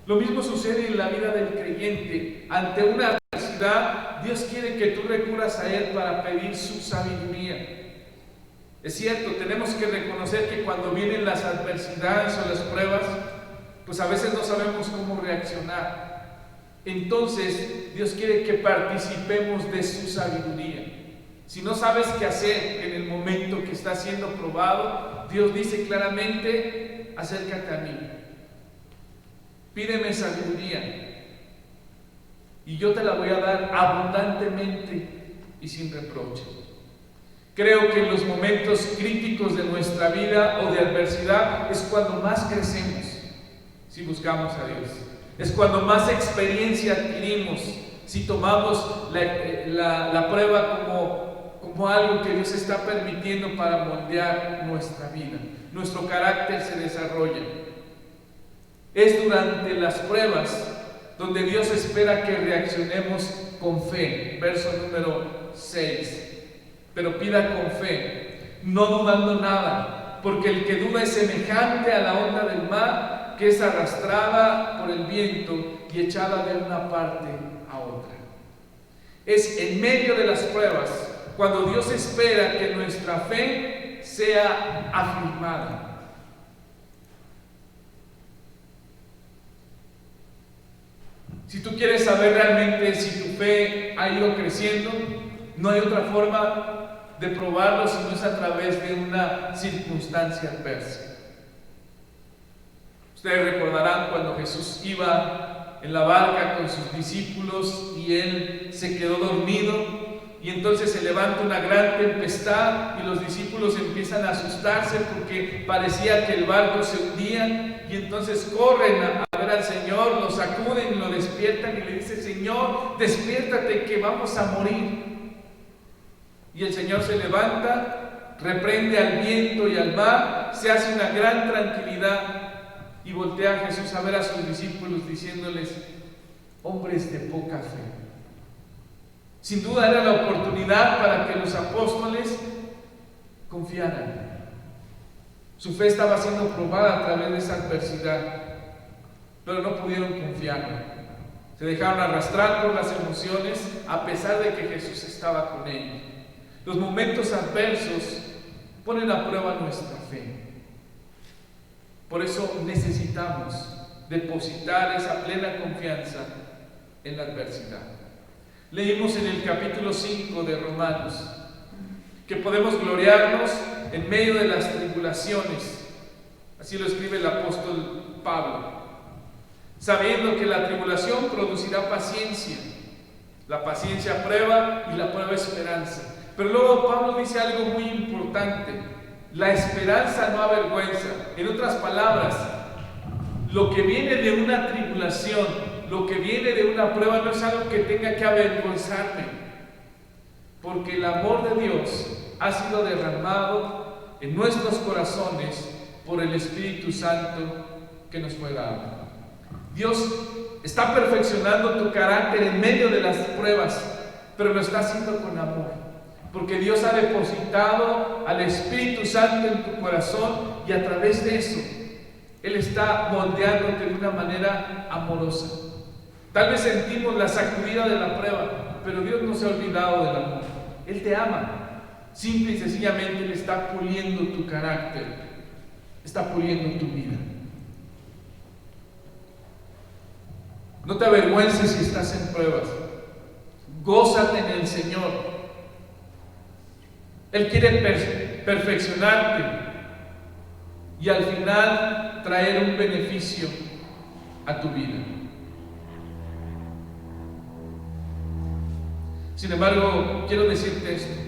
Lo mismo sucede en la vida del creyente. Ante una adversidad, Dios quiere que tú recurras a Él para pedir su sabiduría. Es cierto, tenemos que reconocer que cuando vienen las adversidades o las pruebas, pues a veces no sabemos cómo reaccionar. Entonces, Dios quiere que participemos de su sabiduría. Si no sabes qué hacer en el momento que está siendo probado, Dios dice claramente: acércate a mí, pídeme sabiduría y yo te la voy a dar abundantemente y sin reproche. Creo que en los momentos críticos de nuestra vida o de adversidad es cuando más crecemos si buscamos a Dios. Es cuando más experiencia adquirimos si tomamos la prueba como algo que Dios está permitiendo para moldear nuestra vida. Nuestro carácter se desarrolla. Es durante las pruebas donde Dios espera que reaccionemos con fe. Verso número 6. Pero pida con fe, no dudando nada, porque el que duda es semejante a la onda del mar, que es arrastrada por el viento y echada de una parte a otra. Es en medio de las pruebas cuando Dios espera que nuestra fe sea afirmada. Si tú quieres saber realmente si tu fe ha ido creciendo, no hay otra forma de probarlo si no es a través de una circunstancia adversa. Ustedes recordarán cuando Jesús iba en la barca con sus discípulos y él se quedó dormido, y entonces se levanta una gran tempestad y los discípulos empiezan a asustarse porque parecía que el barco se hundía, y entonces corren a ver al Señor, lo sacuden y lo despiertan y le dicen: Señor, despiértate que vamos a morir. Y el Señor se levanta, reprende al viento y al mar, se hace una gran tranquilidad y voltea a Jesús a ver a sus discípulos diciéndoles: hombres de poca fe. Sin duda era la oportunidad para que los apóstoles confiaran. Su fe estaba siendo probada a través de esa adversidad, pero no pudieron confiar. Se dejaron arrastrar por las emociones a pesar de que Jesús estaba con ellos. Los momentos adversos ponen a prueba nuestra fe. Por eso necesitamos depositar esa plena confianza en la adversidad. Leímos en el capítulo 5 de Romanos que podemos gloriarnos en medio de las tribulaciones. Así lo escribe el apóstol Pablo, sabiendo que la tribulación producirá paciencia, la paciencia prueba y la prueba esperanza. Pero luego Pablo dice algo muy importante: la esperanza no avergüenza. En otras palabras, lo que viene de una tribulación, lo que viene de una prueba, no es algo que tenga que avergonzarme, porque el amor de Dios ha sido derramado en nuestros corazones por el Espíritu Santo que nos fue dado. Dios está perfeccionando tu carácter en medio de las pruebas, pero lo está haciendo con amor, porque Dios ha depositado al Espíritu Santo en tu corazón y a través de eso Él está moldeándote de una manera amorosa. Tal vez sentimos la sacudida de la prueba, pero Dios no se ha olvidado del amor. Él te ama. Simple y sencillamente Él está puliendo tu carácter, está puliendo tu vida. No te avergüences si estás en pruebas. Gózate en el Señor. Él quiere perfeccionarte y al final traer un beneficio a tu vida. Sin embargo, quiero decirte esto.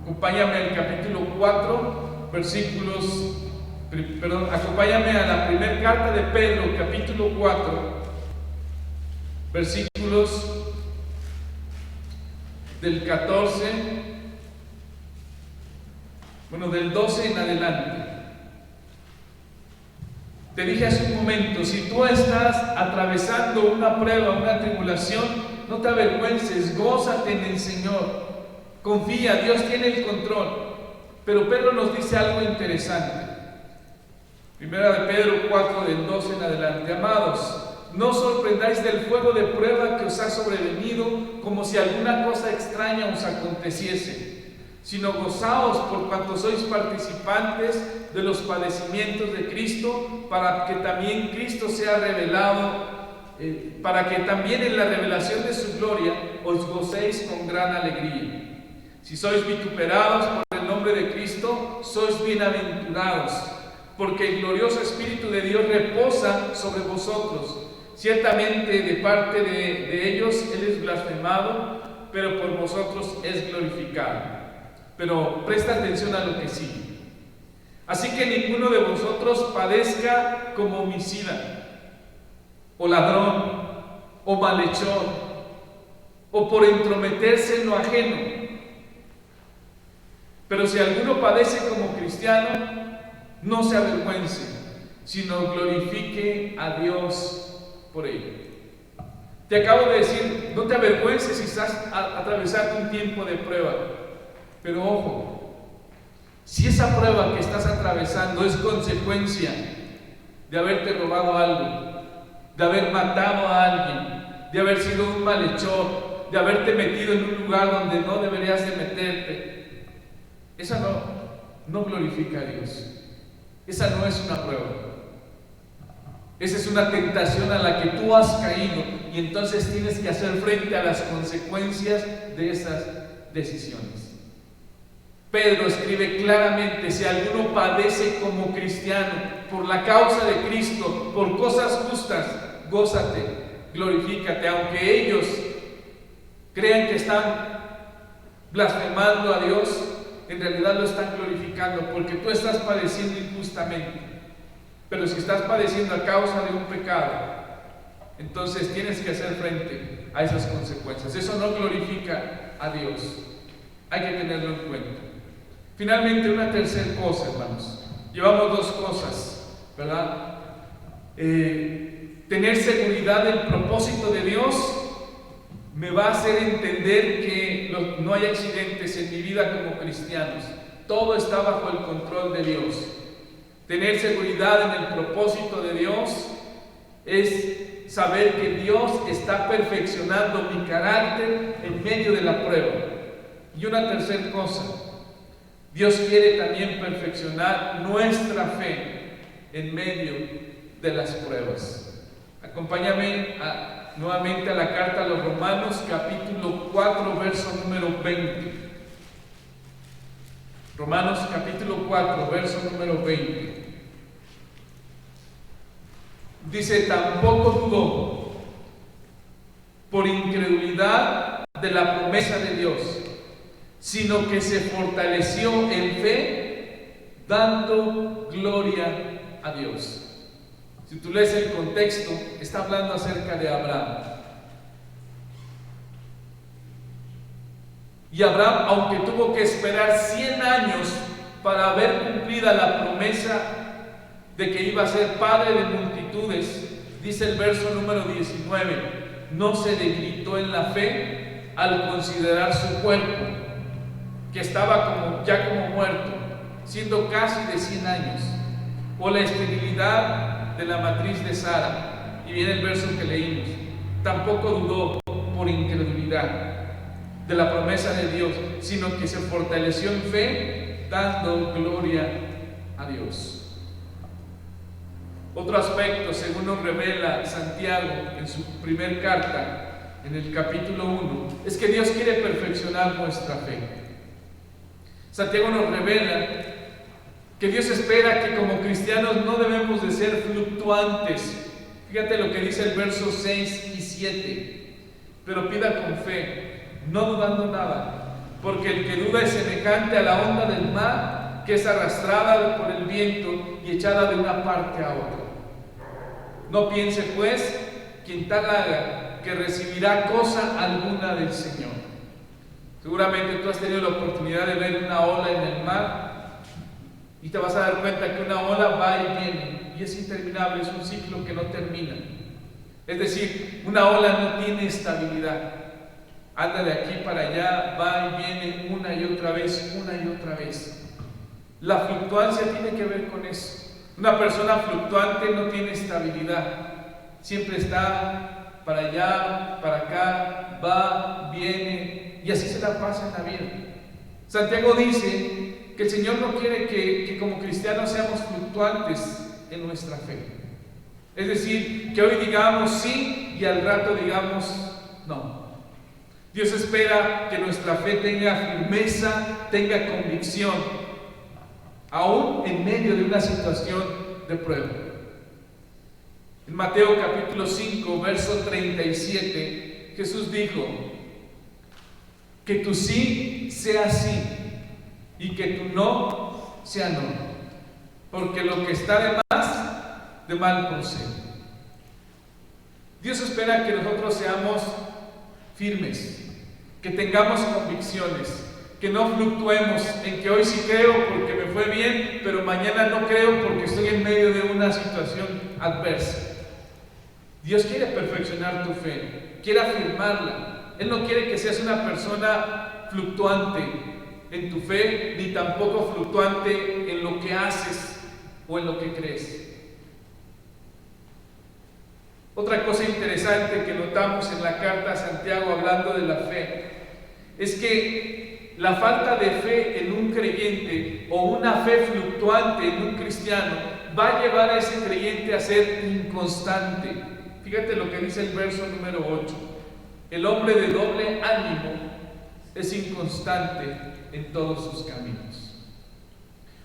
Acompáñame al capítulo 4, acompáñame a la primera carta de Pedro, capítulo 4, versículos del 14, del 12 en adelante. Te dije hace un momento, si tú estás atravesando una prueba, una tribulación, no te avergüences, gózate en el Señor. Confía, Dios tiene el control. Pero Pedro nos dice algo interesante. Primera de Pedro 4, del 12 en adelante. Amados, no os sorprendáis del fuego de prueba que os ha sobrevenido, como si alguna cosa extraña os aconteciese, sino gozaos por cuanto sois participantes de los padecimientos de Cristo, para que también Cristo sea revelado, para que también en la revelación de su gloria os gocéis con gran alegría. Si sois vituperados por el nombre de Cristo, sois bienaventurados, porque el glorioso Espíritu de Dios reposa sobre vosotros. Ciertamente de parte de ellos Él es blasfemado, pero por vosotros es glorificado. Pero presta atención a lo que sigue. Así que ninguno de vosotros padezca como homicida, o ladrón, o malhechor, o por entrometerse en lo ajeno. Pero si alguno padece como cristiano, no se avergüence, sino glorifique a Dios por ello. Te acabo de decir, no te avergüences si estás atravesando un tiempo de prueba. Pero ojo, si esa prueba que estás atravesando es consecuencia de haberte robado algo, de haber matado a alguien, de haber sido un malhechor, de haberte metido en un lugar donde no deberías de meterte, esa no glorifica a Dios. Esa no es una prueba. Esa es una tentación a la que tú has caído y entonces tienes que hacer frente a las consecuencias de esas decisiones. Pedro escribe claramente: si alguno padece como cristiano por la causa de Cristo, por cosas justas, gózate, glorifícate, aunque ellos crean que están blasfemando a Dios, en realidad lo están glorificando, porque tú estás padeciendo injustamente. Pero si estás padeciendo a causa de un pecado, entonces tienes que hacer frente a esas consecuencias. Eso no glorifica a Dios. Hay que tenerlo en cuenta. Finalmente, una tercera cosa, hermanos. Llevamos dos cosas, ¿verdad? Tener seguridad del propósito de Dios me va a hacer entender que no hay accidentes en mi vida como cristianos. todo está bajo el control de Dios. Tener seguridad en el propósito de Dios es saber que Dios está perfeccionando mi carácter en medio de la prueba. Y una tercera cosa, Dios quiere también perfeccionar nuestra fe en medio de las pruebas. Acompáñame nuevamente a la carta a los Romanos, capítulo 4, verso número 20. Romanos capítulo 4, verso número 20. Dice: tampoco dudó por incredulidad de la promesa de Dios, sino que se fortaleció en fe, dando gloria a Dios. Si tú lees el contexto, está hablando acerca de Abraham. Y Abraham, aunque tuvo que esperar 100 años para ver cumplida la promesa de que iba a ser padre de multitudes, dice el verso número 19, no se debilitó en la fe al considerar su cuerpo, que estaba ya como muerto, siendo casi de 100 años, o la esterilidad de la matriz de Sara. Y viene el verso que leímos: tampoco dudó por incredulidad de la promesa de Dios, sino que se fortaleció en fe, dando gloria a Dios. Otro aspecto, según nos revela Santiago en su primer carta, en el capítulo 1, es que Dios quiere perfeccionar nuestra fe. Santiago nos revela que Dios espera que como cristianos no debemos de ser fluctuantes. Fíjate lo que dice el verso 6 y 7. Pero pida con fe, no dudando nada, porque el que duda es semejante a la onda del mar, que es arrastrada por el viento y echada de una parte a otra. No piense pues quien tal haga que recibirá cosa alguna del Señor. Seguramente tú has tenido la oportunidad de ver una ola en el mar y te vas a dar cuenta que una ola va y viene y es interminable, es un ciclo que no termina. Es decir, una ola no tiene estabilidad, anda de aquí para allá, va y viene una y otra vez, una y otra vez. La fluctuancia tiene que ver con eso. Una persona fluctuante no tiene estabilidad, siempre está para allá, para acá, va, viene, y así se la pasa en la vida. Santiago dice que el Señor no quiere que como cristianos seamos fluctuantes en nuestra fe. Es decir, que hoy digamos sí y al rato digamos no. Dios espera que nuestra fe tenga firmeza, tenga convicción, aún en medio de una situación de prueba. En Mateo capítulo 5, verso 37, Jesús dijo: que tu sí sea sí y que tu no sea no, porque lo que está de más, de mal procede. Dios espera que nosotros seamos firmes, que tengamos convicciones, que no fluctuemos en que hoy sí creo porque me fue bien, pero mañana no creo porque estoy en medio de una situación adversa. Dios quiere perfeccionar tu fe, quiere afirmarla. Él no quiere que seas una persona fluctuante en tu fe, ni tampoco fluctuante en lo que haces o en lo que crees. Otra cosa interesante que notamos en la carta a Santiago hablando de la fe es que la falta de fe en un creyente o una fe fluctuante en un cristiano va a llevar a ese creyente a ser inconstante. Fíjate lo que dice el verso número 8. El hombre de doble ánimo es inconstante en todos sus caminos.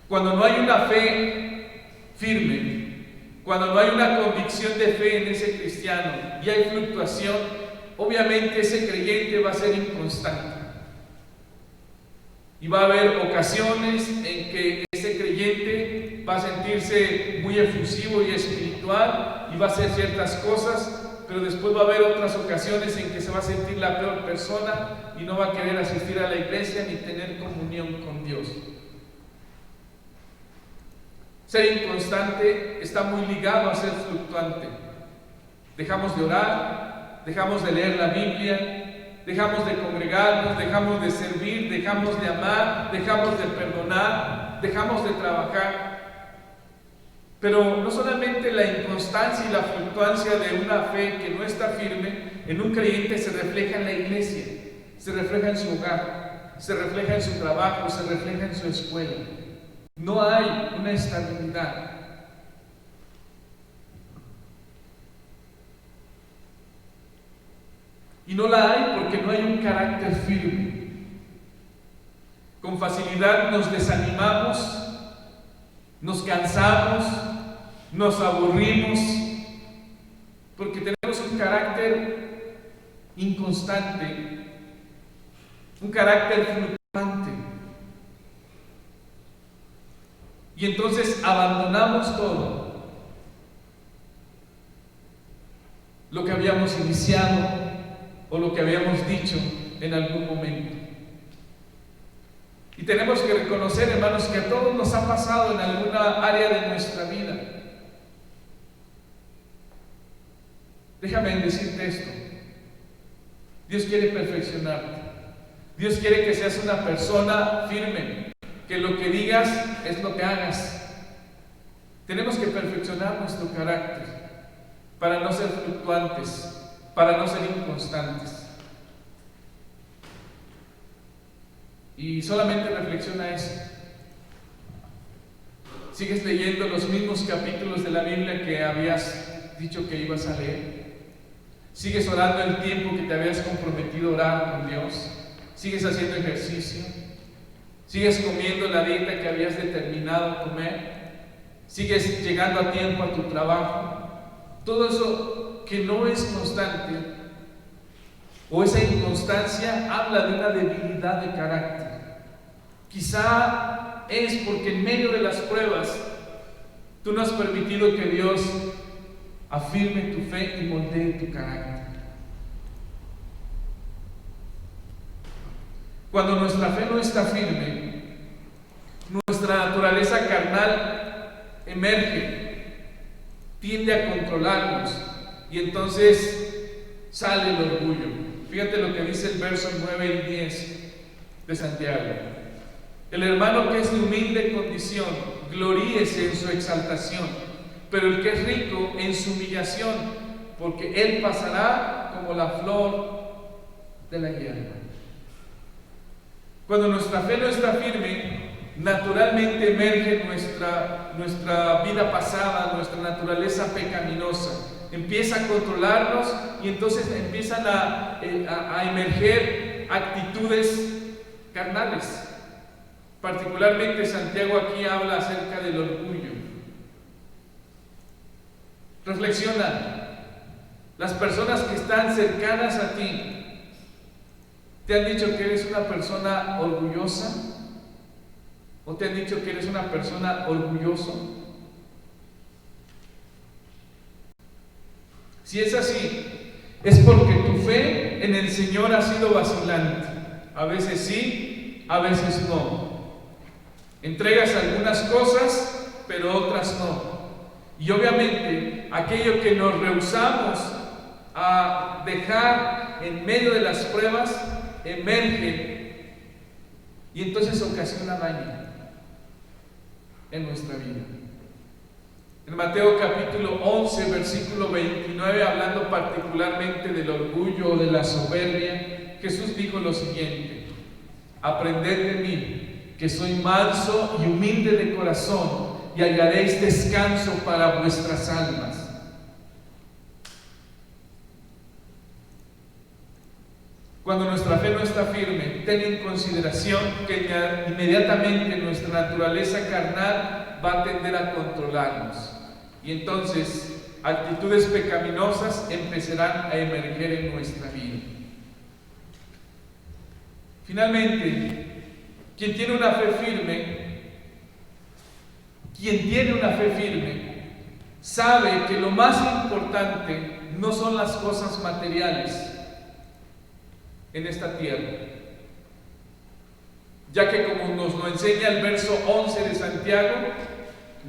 Cuando no hay una fe firme, cuando no hay una convicción de fe en ese cristiano y hay fluctuación, obviamente ese creyente va a ser inconstante. Y va a haber ocasiones en que ese creyente va a sentirse muy efusivo y espiritual y va a hacer ciertas cosas, pero después va a haber otras ocasiones en que se va a sentir la peor persona y no va a querer asistir a la iglesia ni tener comunión con Dios. Ser inconstante está muy ligado a ser fluctuante. Dejamos de orar, dejamos de leer la Biblia, dejamos de congregarnos, dejamos de servir, dejamos de amar, dejamos de perdonar, dejamos de trabajar. Pero no solamente la inconstancia y la fluctuancia de una fe que no está firme en un creyente se refleja en la iglesia, se refleja en su hogar, se refleja en su trabajo, se refleja en su escuela. No hay una estabilidad. Y no la hay porque no hay un carácter firme. Con facilidad nos desanimamos, nos cansamos, nos aburrimos, porque tenemos un carácter inconstante, un carácter fluctuante. Y entonces abandonamos todo lo que habíamos iniciado o lo que habíamos dicho en algún momento. Y tenemos que reconocer, hermanos, que a todos nos ha pasado en alguna área de nuestra vida. Déjame decirte esto: Dios quiere perfeccionarte. Dios quiere que seas una persona firme, que lo que digas es lo que hagas. Tenemos que perfeccionar nuestro carácter para no ser fluctuantes, para no ser inconstantes. Y solamente reflexiona eso. ¿Sigues leyendo los mismos capítulos de la Biblia que habías dicho que ibas a leer? ¿Sigues orando el tiempo que te habías comprometido a orar con Dios? ¿Sigues haciendo ejercicio? ¿Sigues comiendo la dieta que habías determinado comer? ¿Sigues llegando a tiempo a tu trabajo? Todo eso que no es constante, o esa inconstancia, habla de una debilidad de carácter. Quizá es porque en medio de las pruebas tú no has permitido que Dios afirme tu fe y moldee tu carácter. Cuando nuestra fe no está firme, nuestra naturaleza carnal emerge, tiende a controlarnos, y entonces sale el orgullo. Fíjate lo que dice el verso 9 y 10 de Santiago: el hermano que es de humilde condición, gloríese en su exaltación, pero el que es rico en su humillación, porque él pasará como la flor de la hierba. Cuando nuestra fe no está firme, naturalmente emerge nuestra vida pasada, nuestra naturaleza pecaminosa. Empieza a controlarnos y entonces empiezan a emerger actitudes carnales. Particularmente Santiago aquí habla acerca del orgullo. Reflexiona. Las personas que están cercanas a ti, ¿te han dicho que eres una persona orgullosa? ¿O te han dicho que eres una persona orgulloso? Si es así, es porque tu fe en el Señor ha sido vacilante. A veces sí, a veces no. Entregas algunas cosas, pero otras no. Y obviamente, aquello que nos rehusamos a dejar en medio de las pruebas, emerge y entonces ocasiona daño en nuestra vida. En Mateo capítulo 11, versículo 29, hablando particularmente del orgullo o de la soberbia, Jesús dijo lo siguiente: aprended de mí, que soy manso y humilde de corazón, y hallaréis descanso para vuestras almas. Cuando nuestra fe no está firme, ten en consideración que inmediatamente nuestra naturaleza carnal va a tender a controlarnos. Y entonces actitudes pecaminosas empezarán a emerger en nuestra vida. Finalmente, quien tiene una fe firme, sabe que lo más importante no son las cosas materiales en esta tierra, ya que como nos lo enseña el verso 11 de Santiago,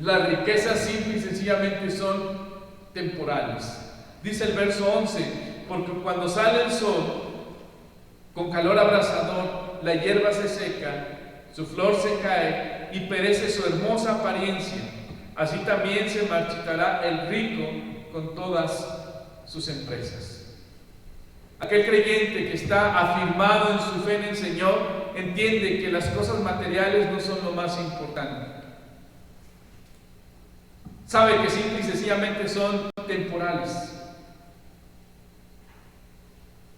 las riquezas simple y sencillamente son temporales. Dice el verso 11: porque cuando sale el sol Con calor abrasador, la hierba se seca, su flor se cae y perece su hermosa apariencia. Así también se marchitará el rico con todas sus empresas. Aquel creyente que está afirmado en su fe en el Señor entiende que las cosas materiales no son lo más importante. Sabe que simple y sencillamente son temporales.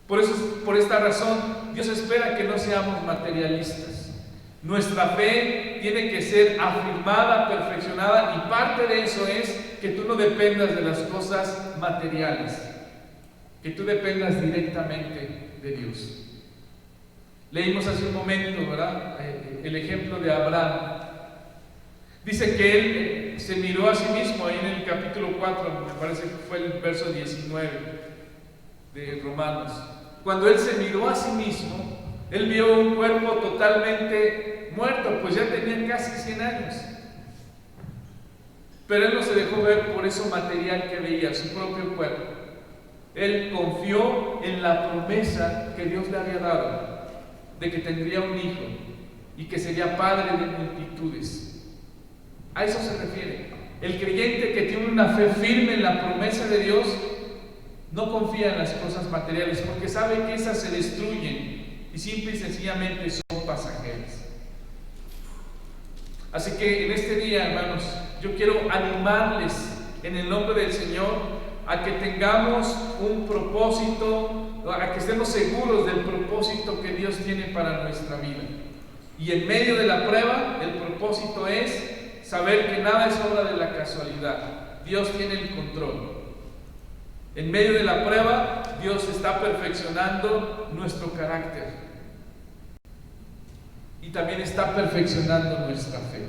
Por esta razón, Dios espera que no seamos materialistas. Nuestra fe tiene que ser afirmada, perfeccionada, y parte de eso es que tú no dependas de las cosas materiales, que tú dependas directamente de Dios. Leímos hace un momento, ¿verdad?, el ejemplo de Abraham. Dice que él se miró a sí mismo, ahí en el capítulo 4, me parece que fue el verso 19 de Romanos. Cuando él se miró a sí mismo, él vio un cuerpo totalmente muerto, pues ya tenía casi 100 años. Pero él no se dejó ver por eso material que veía, su propio cuerpo. Él confió en la promesa que Dios le había dado, de que tendría un hijo y que sería padre de multitudes. A eso se refiere. El creyente que tiene una fe firme en la promesa de Dios no confía en las cosas materiales, porque sabe que esas se destruyen y simple y sencillamente son pasajeras. Así que en este día, hermanos, yo quiero animarles en el nombre del Señor a que tengamos un propósito, a que estemos seguros del propósito que Dios tiene para nuestra vida. Y en medio de la prueba, el propósito es saber que nada es obra de la casualidad. Dios tiene el control. En medio de la prueba, Dios está perfeccionando nuestro carácter y también está perfeccionando nuestra fe.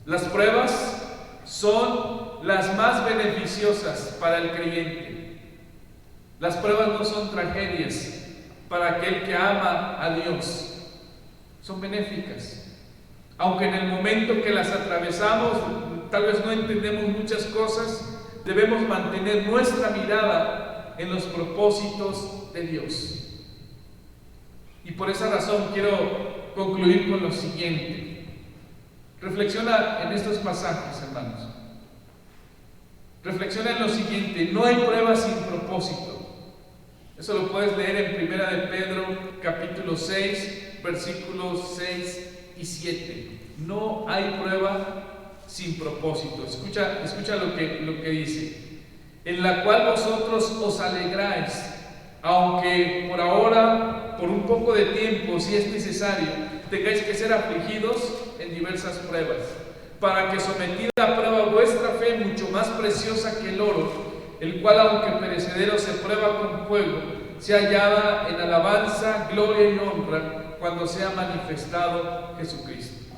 Las pruebas son las más beneficiosas para el creyente. Las pruebas no son tragedias para aquel que ama a Dios, son benéficas. Aunque en el momento que las atravesamos, tal vez no entendemos muchas cosas, debemos mantener nuestra mirada en los propósitos de Dios. Y por esa razón quiero concluir con lo siguiente. Reflexiona en estos pasajes, hermanos. Reflexiona en lo siguiente: no hay prueba sin propósito. Eso lo puedes leer en 1 de Pedro, capítulo 6, versículos 6 y 7. No hay prueba sin propósito. Escucha lo que dice: en la cual vosotros os alegráis, aunque por ahora, por un poco de tiempo, si es necesario, tengáis que ser afligidos en diversas pruebas, para que sometida a prueba vuestra fe, mucho más preciosa que el oro, el cual aunque perecedero se prueba con fuego, sea hallada en alabanza, gloria y honra cuando sea manifestado Jesucristo.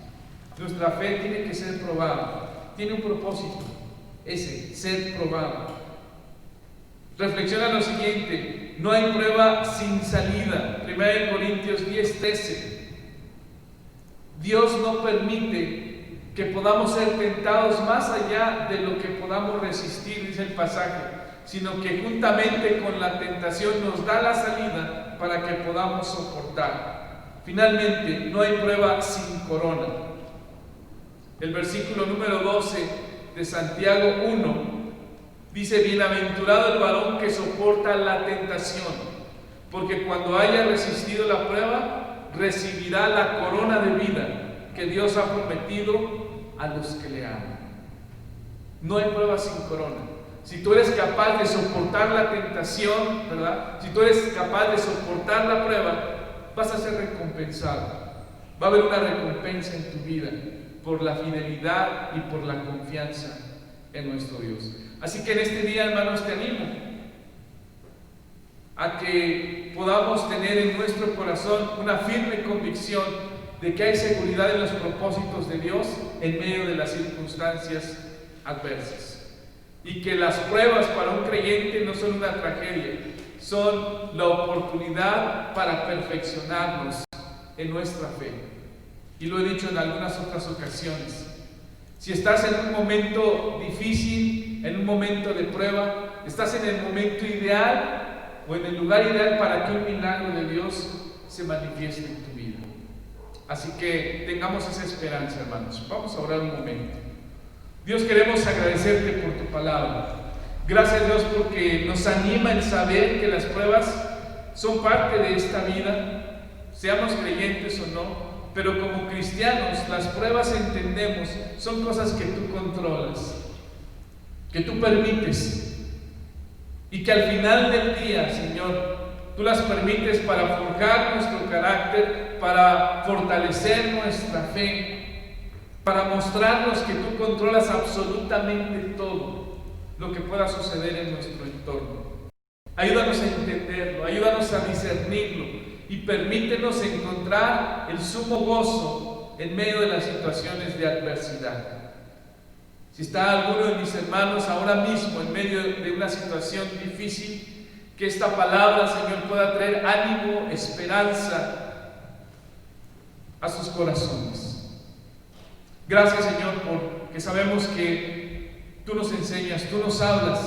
Nuestra fe tiene que ser probada, tiene un propósito, ese, ser probada. Reflexiona lo siguiente: no hay prueba sin salida. 1 Corintios 10:13. Dios no permite que podamos ser tentados más allá de lo que podamos resistir, dice el pasaje, sino que juntamente con la tentación nos da la salida para que podamos soportar. Finalmente, no hay prueba sin corona. El versículo número 12 de Santiago 1 dice: bienaventurado el varón que soporta la tentación, porque cuando haya resistido la prueba, recibirá la corona de vida que Dios ha prometido a los que le aman. No hay prueba sin corona. Si tú eres capaz de soportar la tentación, ¿verdad?, si tú eres capaz de soportar la prueba, vas a ser recompensado. Va a haber una recompensa en tu vida por la fidelidad y por la confianza en nuestro Dios. Así que en este día, hermanos, te animo a que podamos tener en nuestro corazón una firme convicción de que hay seguridad en los propósitos de Dios en medio de las circunstancias adversas, y que las pruebas para un creyente no son una tragedia, son la oportunidad para perfeccionarnos en nuestra fe. Y lo he dicho en algunas otras ocasiones: si estás en un momento difícil, en un momento de prueba, estás en el momento ideal o en el lugar ideal para que un milagro de Dios se manifieste en tu vida. Así que tengamos esa esperanza, hermanos. Vamos a orar un momento. Dios, queremos agradecerte por tu palabra. Gracias, Dios, porque nos anima el saber que las pruebas son parte de esta vida, seamos creyentes o no, pero como cristianos las pruebas, entendemos, son cosas que tú controlas, que tú permites, y que al final del día, Señor, tú las permites para forjar nuestro carácter, para fortalecer nuestra fe, para mostrarnos que tú controlas absolutamente todo lo que pueda suceder en nuestro entorno. Ayúdanos a entenderlo, ayúdanos a discernirlo y permítenos encontrar el sumo gozo en medio de las situaciones de adversidad. Si está alguno de mis hermanos ahora mismo en medio de una situación difícil, que esta palabra, Señor, pueda traer ánimo, esperanza a sus corazones. Gracias, Señor, porque sabemos que tú nos enseñas, tú nos hablas,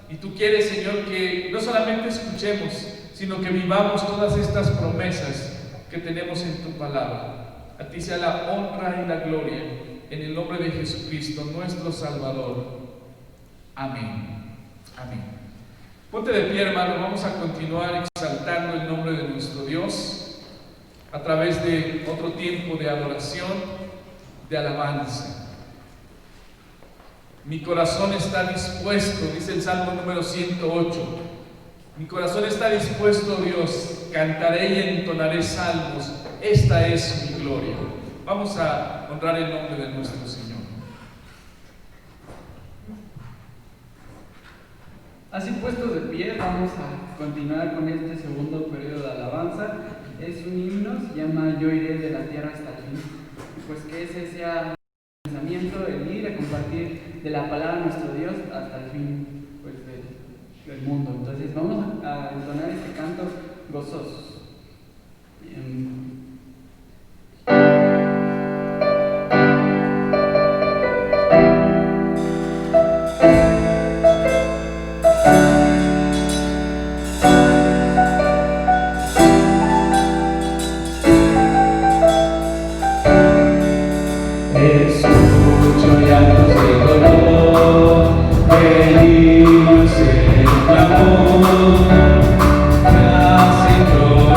y tú quieres, Señor, que no solamente escuchemos, sino que vivamos todas estas promesas que tenemos en tu palabra. A ti sea la honra y la gloria, en el nombre de Jesucristo, nuestro Salvador. Amén. Amén. Ponte de pie, hermano. Vamos a continuar exaltando el nombre de nuestro Dios a través de otro tiempo de adoración, de alabanza. Mi corazón está dispuesto, dice el Salmo número 108. Mi corazón está dispuesto, Dios, cantaré y entonaré salmos. Esta es mi gloria. Vamos a honrar el nombre de nuestro Señor. Así puestos de pie, vamos a continuar con este segundo periodo de alabanza. Es un himno, se llama Yo iré de la tierra hasta el fin. Pues que ese sea el pensamiento, el ir a compartir de la palabra de nuestro Dios hasta el fin, pues, del mundo. Entonces vamos a entonar este canto gozosos. Escucho llantos de dolor, heridos en clamor, me hacen llorar.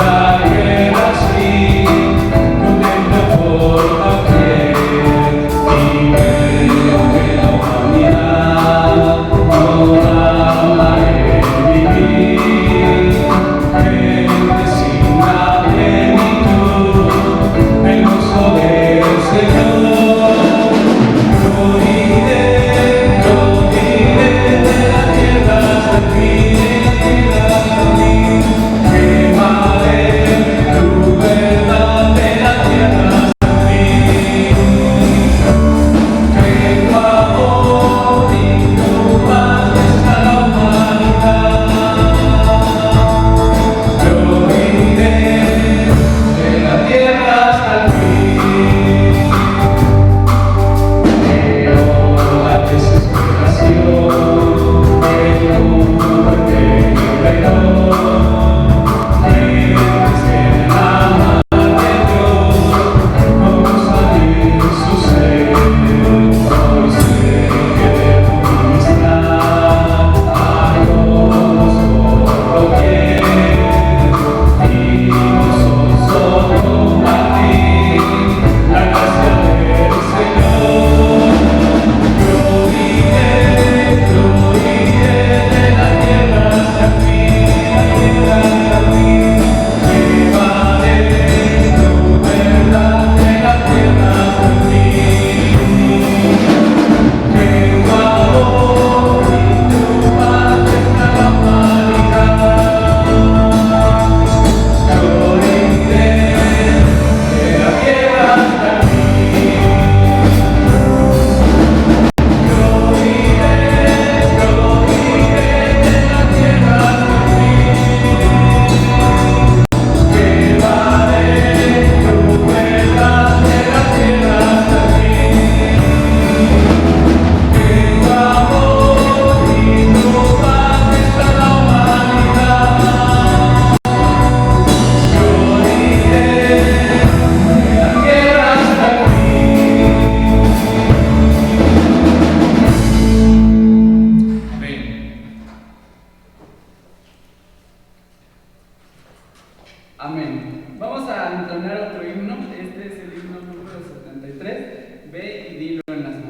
a entonar otro himno. Este es el himno número 73. Ve y dilo en las montañas.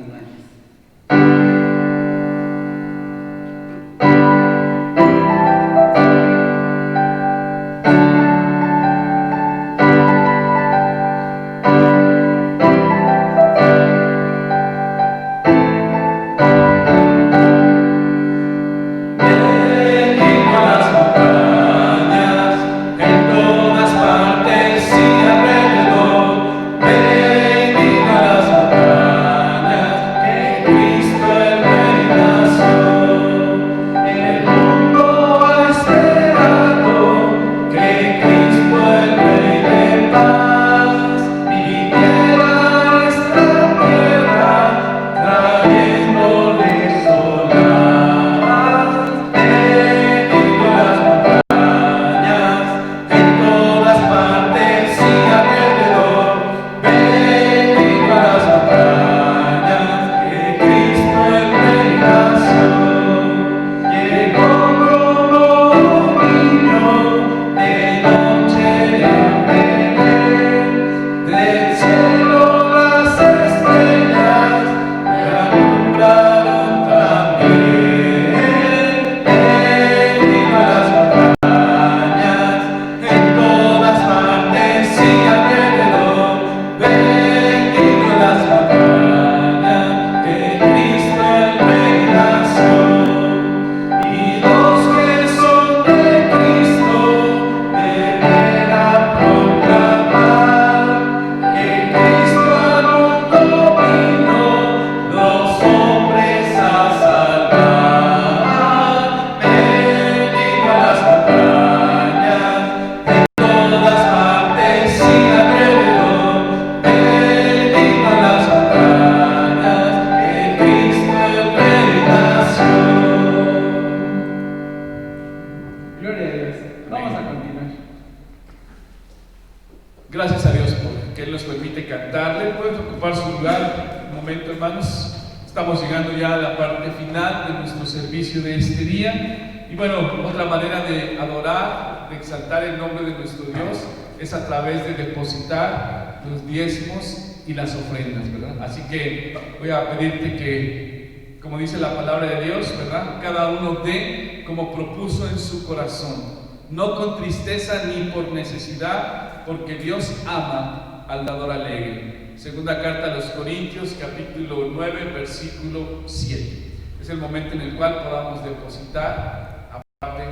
Gracias a Dios porque Él nos permite cantarle. Pueden ocupar su lugar un momento, hermanos. Estamos llegando ya a la parte final de nuestro servicio de este día. Y bueno, otra manera de adorar, de exaltar el nombre de nuestro Dios es a través de depositar los diezmos y las ofrendas, ¿verdad? Así que voy a pedirte que, como dice la palabra de Dios, ¿verdad?, cada uno dé como propuso en su corazón, no con tristeza ni por necesidad, porque Dios ama al dador alegre. Segunda carta a los Corintios, capítulo 9, versículo 7. Es el momento en el cual podamos depositar aparte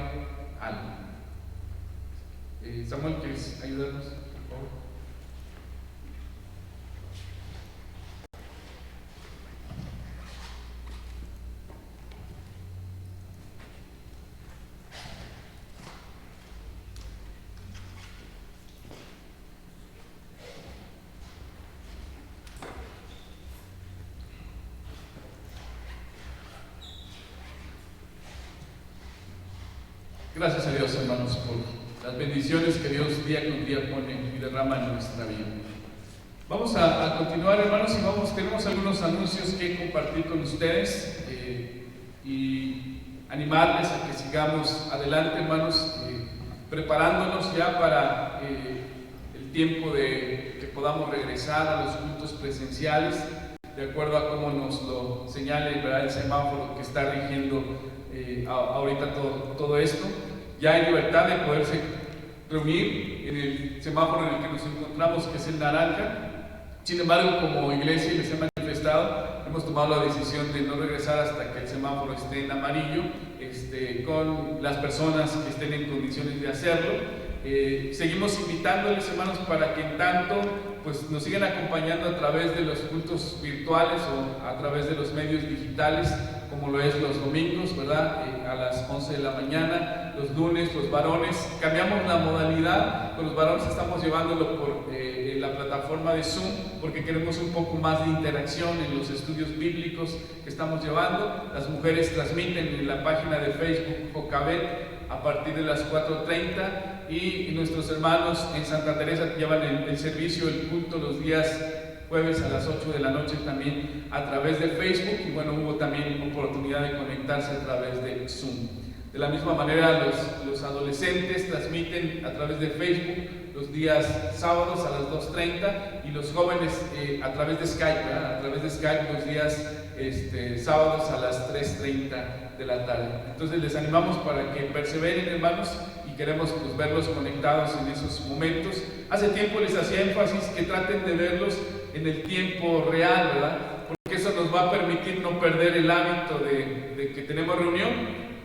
algo. Samuel, ¿quieres ayudarnos, por favor? Gracias a Dios, hermanos, por las bendiciones que Dios día con día pone y derrama en nuestra vida. Vamos a continuar, hermanos, y tenemos algunos anuncios que compartir con ustedes y animarles a que sigamos adelante, hermanos, preparándonos ya para el tiempo de que podamos regresar a los cultos presenciales, de acuerdo a cómo nos lo señale, ¿verdad?, el semáforo que está rigiendo ahorita todo esto. Ya hay libertad de poderse reunir en el semáforo en el que nos encontramos, que es el naranja. Sin embargo, como iglesia, y les he manifestado, hemos tomado la decisión de no regresar hasta que el semáforo esté en amarillo, con las personas que estén en condiciones de hacerlo. Seguimos invitándoles, hermanos, para que en tanto pues, nos sigan acompañando a través de los cultos virtuales o a través de los medios digitales, como lo es los domingos, ¿verdad?, a las 11 de la mañana, los lunes, los varones. Cambiamos la modalidad, con los varones estamos llevándolo por la plataforma de Zoom, porque queremos un poco más de interacción en los estudios bíblicos que estamos llevando. Las mujeres transmiten en la página de Facebook Jocabet a partir de las 4:30 y nuestros hermanos en Santa Teresa llevan el servicio, el culto los días jueves a las 8 de la noche también a través de Facebook, y bueno, hubo también oportunidad de conectarse a través de Zoom. De la misma manera, los adolescentes transmiten a través de Facebook los días sábados a las 2:30 y los jóvenes a través de Skype, ¿verdad? A través de Skype los días sábados a las 3:30 de la tarde. Entonces les animamos para que perseveren, hermanos, y queremos pues verlos conectados en esos momentos. Hace tiempo les hacía énfasis que traten de verlos en el tiempo real, ¿verdad? Porque eso nos va a permitir no perder el hábito de que tenemos reunión.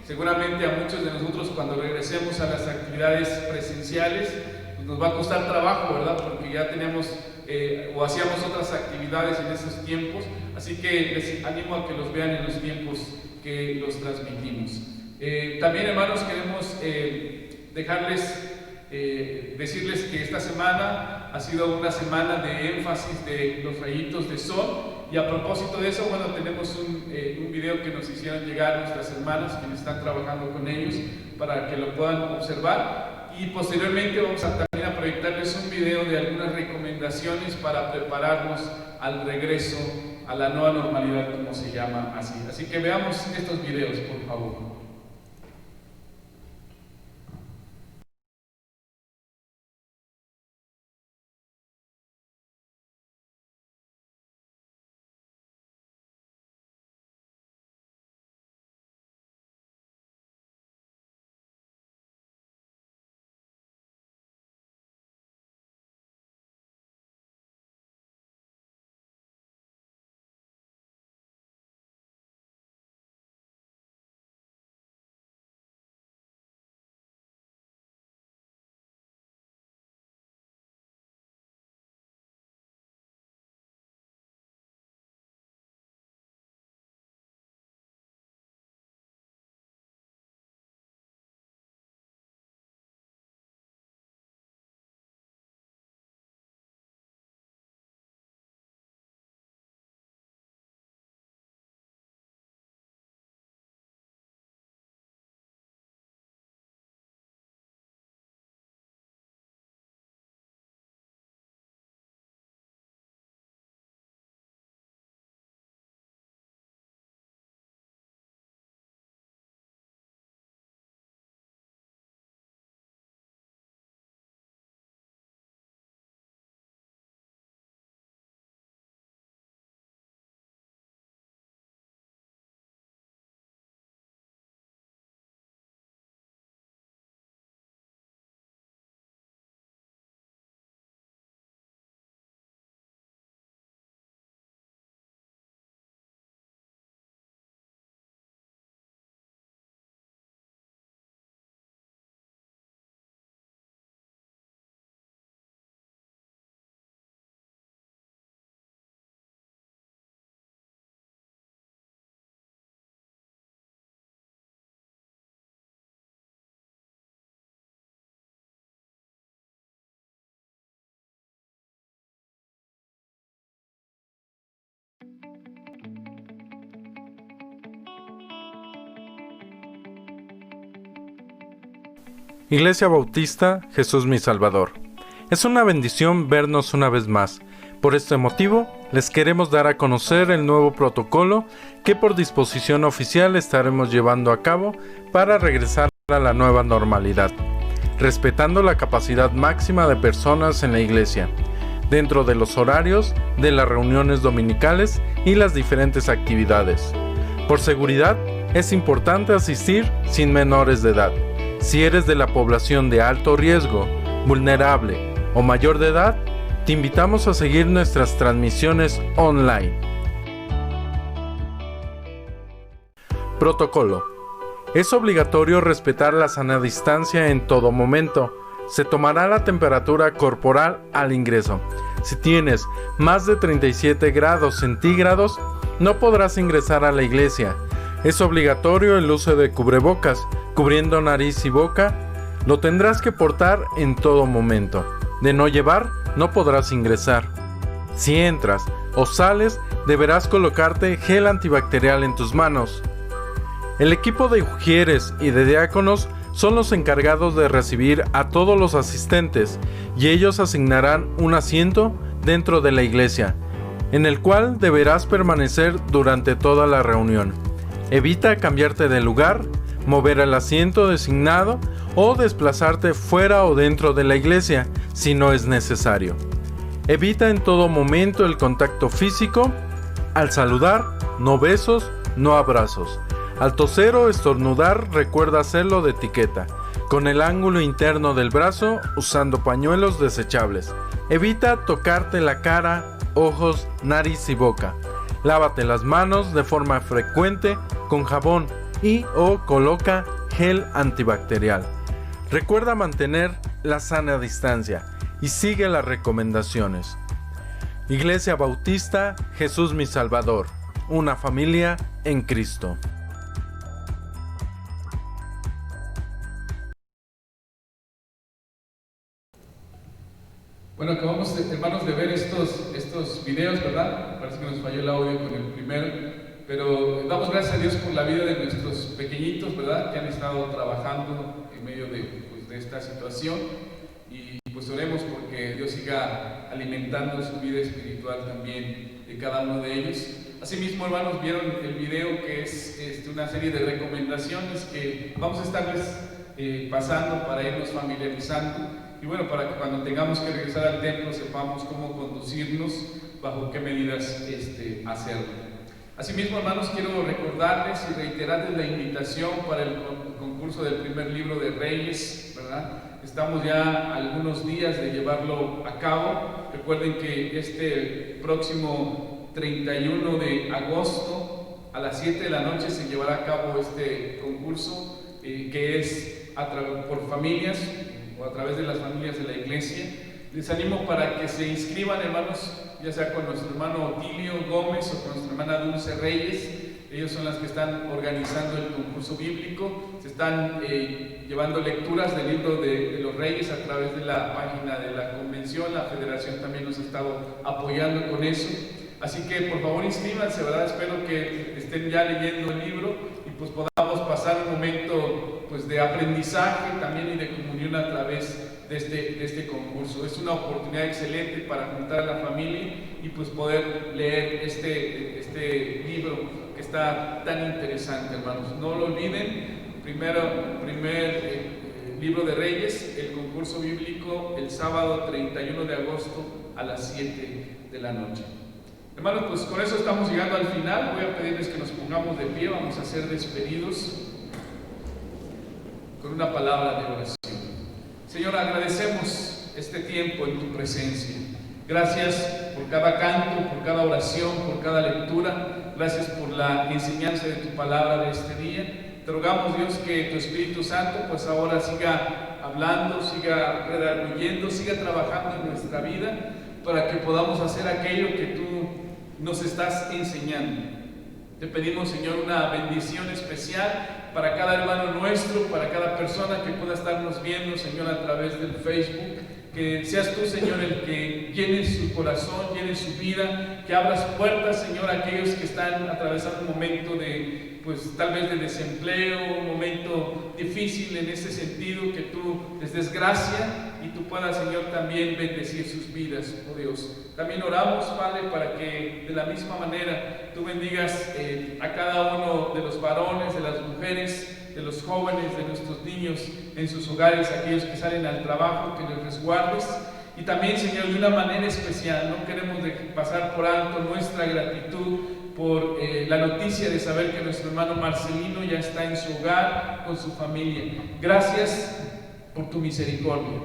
Seguramente a muchos de nosotros cuando regresemos a las actividades presenciales pues nos va a costar trabajo, ¿verdad? Porque ya tenemos o hacíamos otras actividades en esos tiempos, así que les animo a que los vean en los tiempos que los transmitimos. También, hermanos, queremos decirles que esta semana ha sido una semana de énfasis de los rayitos de sol. Y a propósito de eso, bueno, tenemos un video que nos hicieron llegar nuestras hermanas, quienes están trabajando con ellos, para que lo puedan observar. Y posteriormente vamos a también a proyectarles un video de algunas recomendaciones para prepararnos al regreso a la nueva normalidad, como se llama así. Así que veamos estos videos, por favor. Iglesia Bautista Jesús mi Salvador. Es una bendición vernos una vez más. Por este motivo, les queremos dar a conocer el nuevo protocolo que por disposición oficial estaremos llevando a cabo para regresar a la nueva normalidad, respetando la capacidad máxima de personas en la iglesia, dentro de los horarios de las reuniones dominicales y las diferentes actividades. Por seguridad, es importante asistir sin menores de edad. Si eres de la población de alto riesgo, vulnerable o mayor de edad, te invitamos a seguir nuestras transmisiones online. Protocolo. Es obligatorio respetar la sana distancia en todo momento. Se tomará la temperatura corporal al ingreso. Si tienes más de 37 grados centígrados, no podrás ingresar a la iglesia. Es obligatorio el uso de cubrebocas, cubriendo nariz y boca. Lo tendrás que portar en todo momento. De no llevar, no podrás ingresar. Si entras o sales, deberás colocarte gel antibacterial en tus manos. El equipo de ujieres y de diáconos son los encargados de recibir a todos los asistentes y ellos asignarán un asiento dentro de la iglesia, en el cual deberás permanecer durante toda la reunión. Evita cambiarte de lugar, mover el asiento designado o desplazarte fuera o dentro de la iglesia si no es necesario. Evita en todo momento el contacto físico. Al saludar, no besos, no abrazos. Al toser o estornudar, recuerda hacerlo de etiqueta, con el ángulo interno del brazo, usando pañuelos desechables. Evita tocarte la cara, ojos, nariz y boca. Lávate las manos de forma frecuente con jabón y o coloca gel antibacterial. Recuerda mantener la sana distancia y sigue las recomendaciones. Iglesia Bautista Jesús mi Salvador, una familia en Cristo. Bueno, acabamos, hermanos, de ver estos videos, ¿verdad? Parece que nos falló el audio con el primero, pero damos gracias a Dios por la vida de nuestros pequeñitos, ¿verdad? Que han estado trabajando en medio de esta situación, y pues oremos porque Dios siga alimentando su vida espiritual también de cada uno de ellos. Asimismo, hermanos, vieron el video que es una serie de recomendaciones que vamos a estarles pasando para irnos familiarizando. Y bueno, para que cuando tengamos que regresar al templo sepamos cómo conducirnos, bajo qué medidas hacerlo. Asimismo, hermanos, quiero recordarles y reiterarles la invitación para el concurso del primer libro de Reyes, ¿verdad? Estamos ya a algunos días de llevarlo a cabo. Recuerden que este próximo 31 de agosto a las 7 de la noche se llevará a cabo este concurso que es por familias, o a través de las familias de la iglesia. Les animo para que se inscriban, hermanos, ya sea con nuestro hermano Otilio Gómez o con nuestra hermana Dulce Reyes. Ellos son las que están organizando el concurso bíblico. Se están llevando lecturas del libro de los Reyes a través de la página de la convención. La federación también nos ha estado apoyando con eso. Así que por favor inscríbanse, ¿verdad? Espero que estén ya leyendo el libro y pues podamos pasar un momento pues de aprendizaje también y de comunión a través de este concurso. Es una oportunidad excelente para juntar a la familia y pues poder leer este libro que está tan interesante, hermanos. No lo olviden, primer libro de Reyes, el concurso bíblico el sábado 31 de agosto a las 7 de la noche. Hermanos, pues con eso estamos llegando al final. Voy a pedirles que nos pongamos de pie, vamos a ser despedidos con una palabra de oración. Señor, agradecemos este tiempo en tu presencia. Gracias por cada canto, por cada oración, por cada lectura. Gracias por la enseñanza de tu palabra de este día. Te rogamos, Dios, que tu Espíritu Santo pues ahora siga hablando, siga redarguyendo, siga trabajando en nuestra vida para que podamos hacer aquello que tú nos estás enseñando. Te pedimos, Señor, una bendición especial para cada hermano nuestro, para cada persona que pueda estarnos viendo, Señor, a través del Facebook. Que seas tú, Señor, el que llene su corazón, llene su vida, que abras puertas, Señor, a aquellos que están atravesando un momento de, pues tal vez de desempleo, un momento difícil en ese sentido, que tú les des gracia y tú puedas, Señor, también bendecir sus vidas, oh Dios. También oramos, Padre, para que de la misma manera tú bendigas a cada uno de los varones, de las mujeres, de los jóvenes, de nuestros niños en sus hogares, aquellos que salen al trabajo, que les resguardes. Y también, Señor, de una manera especial, no queremos pasar por alto nuestra gratitud por la noticia de saber que nuestro hermano Marcelino ya está en su hogar con su familia. Gracias por tu misericordia,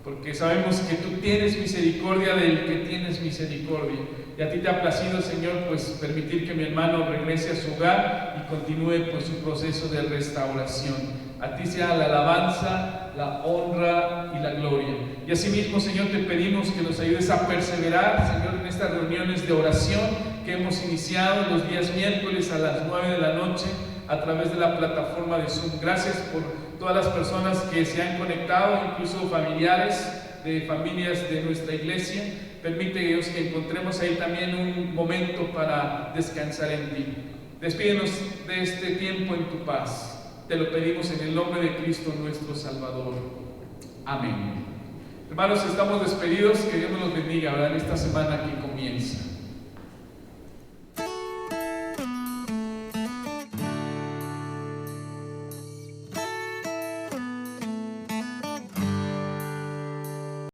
porque sabemos que tú tienes misericordia del que tienes misericordia. Y a ti te ha placido, Señor, pues permitir que mi hermano regrese a su hogar y continúe pues su proceso de restauración. A ti sea la alabanza, la honra y la gloria. Y asimismo, Señor, te pedimos que nos ayudes a perseverar, Señor, en estas reuniones de oración que hemos iniciado los días miércoles a las 9 de la noche a través de la plataforma de Zoom. Gracias por todas las personas que se han conectado, incluso familiares de familias de nuestra iglesia. Permite, Dios, que encontremos ahí también un momento para descansar en ti. Despídenos de este tiempo en tu paz. Te lo pedimos en el nombre de Cristo nuestro Salvador. Amén. Hermanos, estamos despedidos. Que Dios nos los bendiga, ¿verdad? En esta semana que comienza.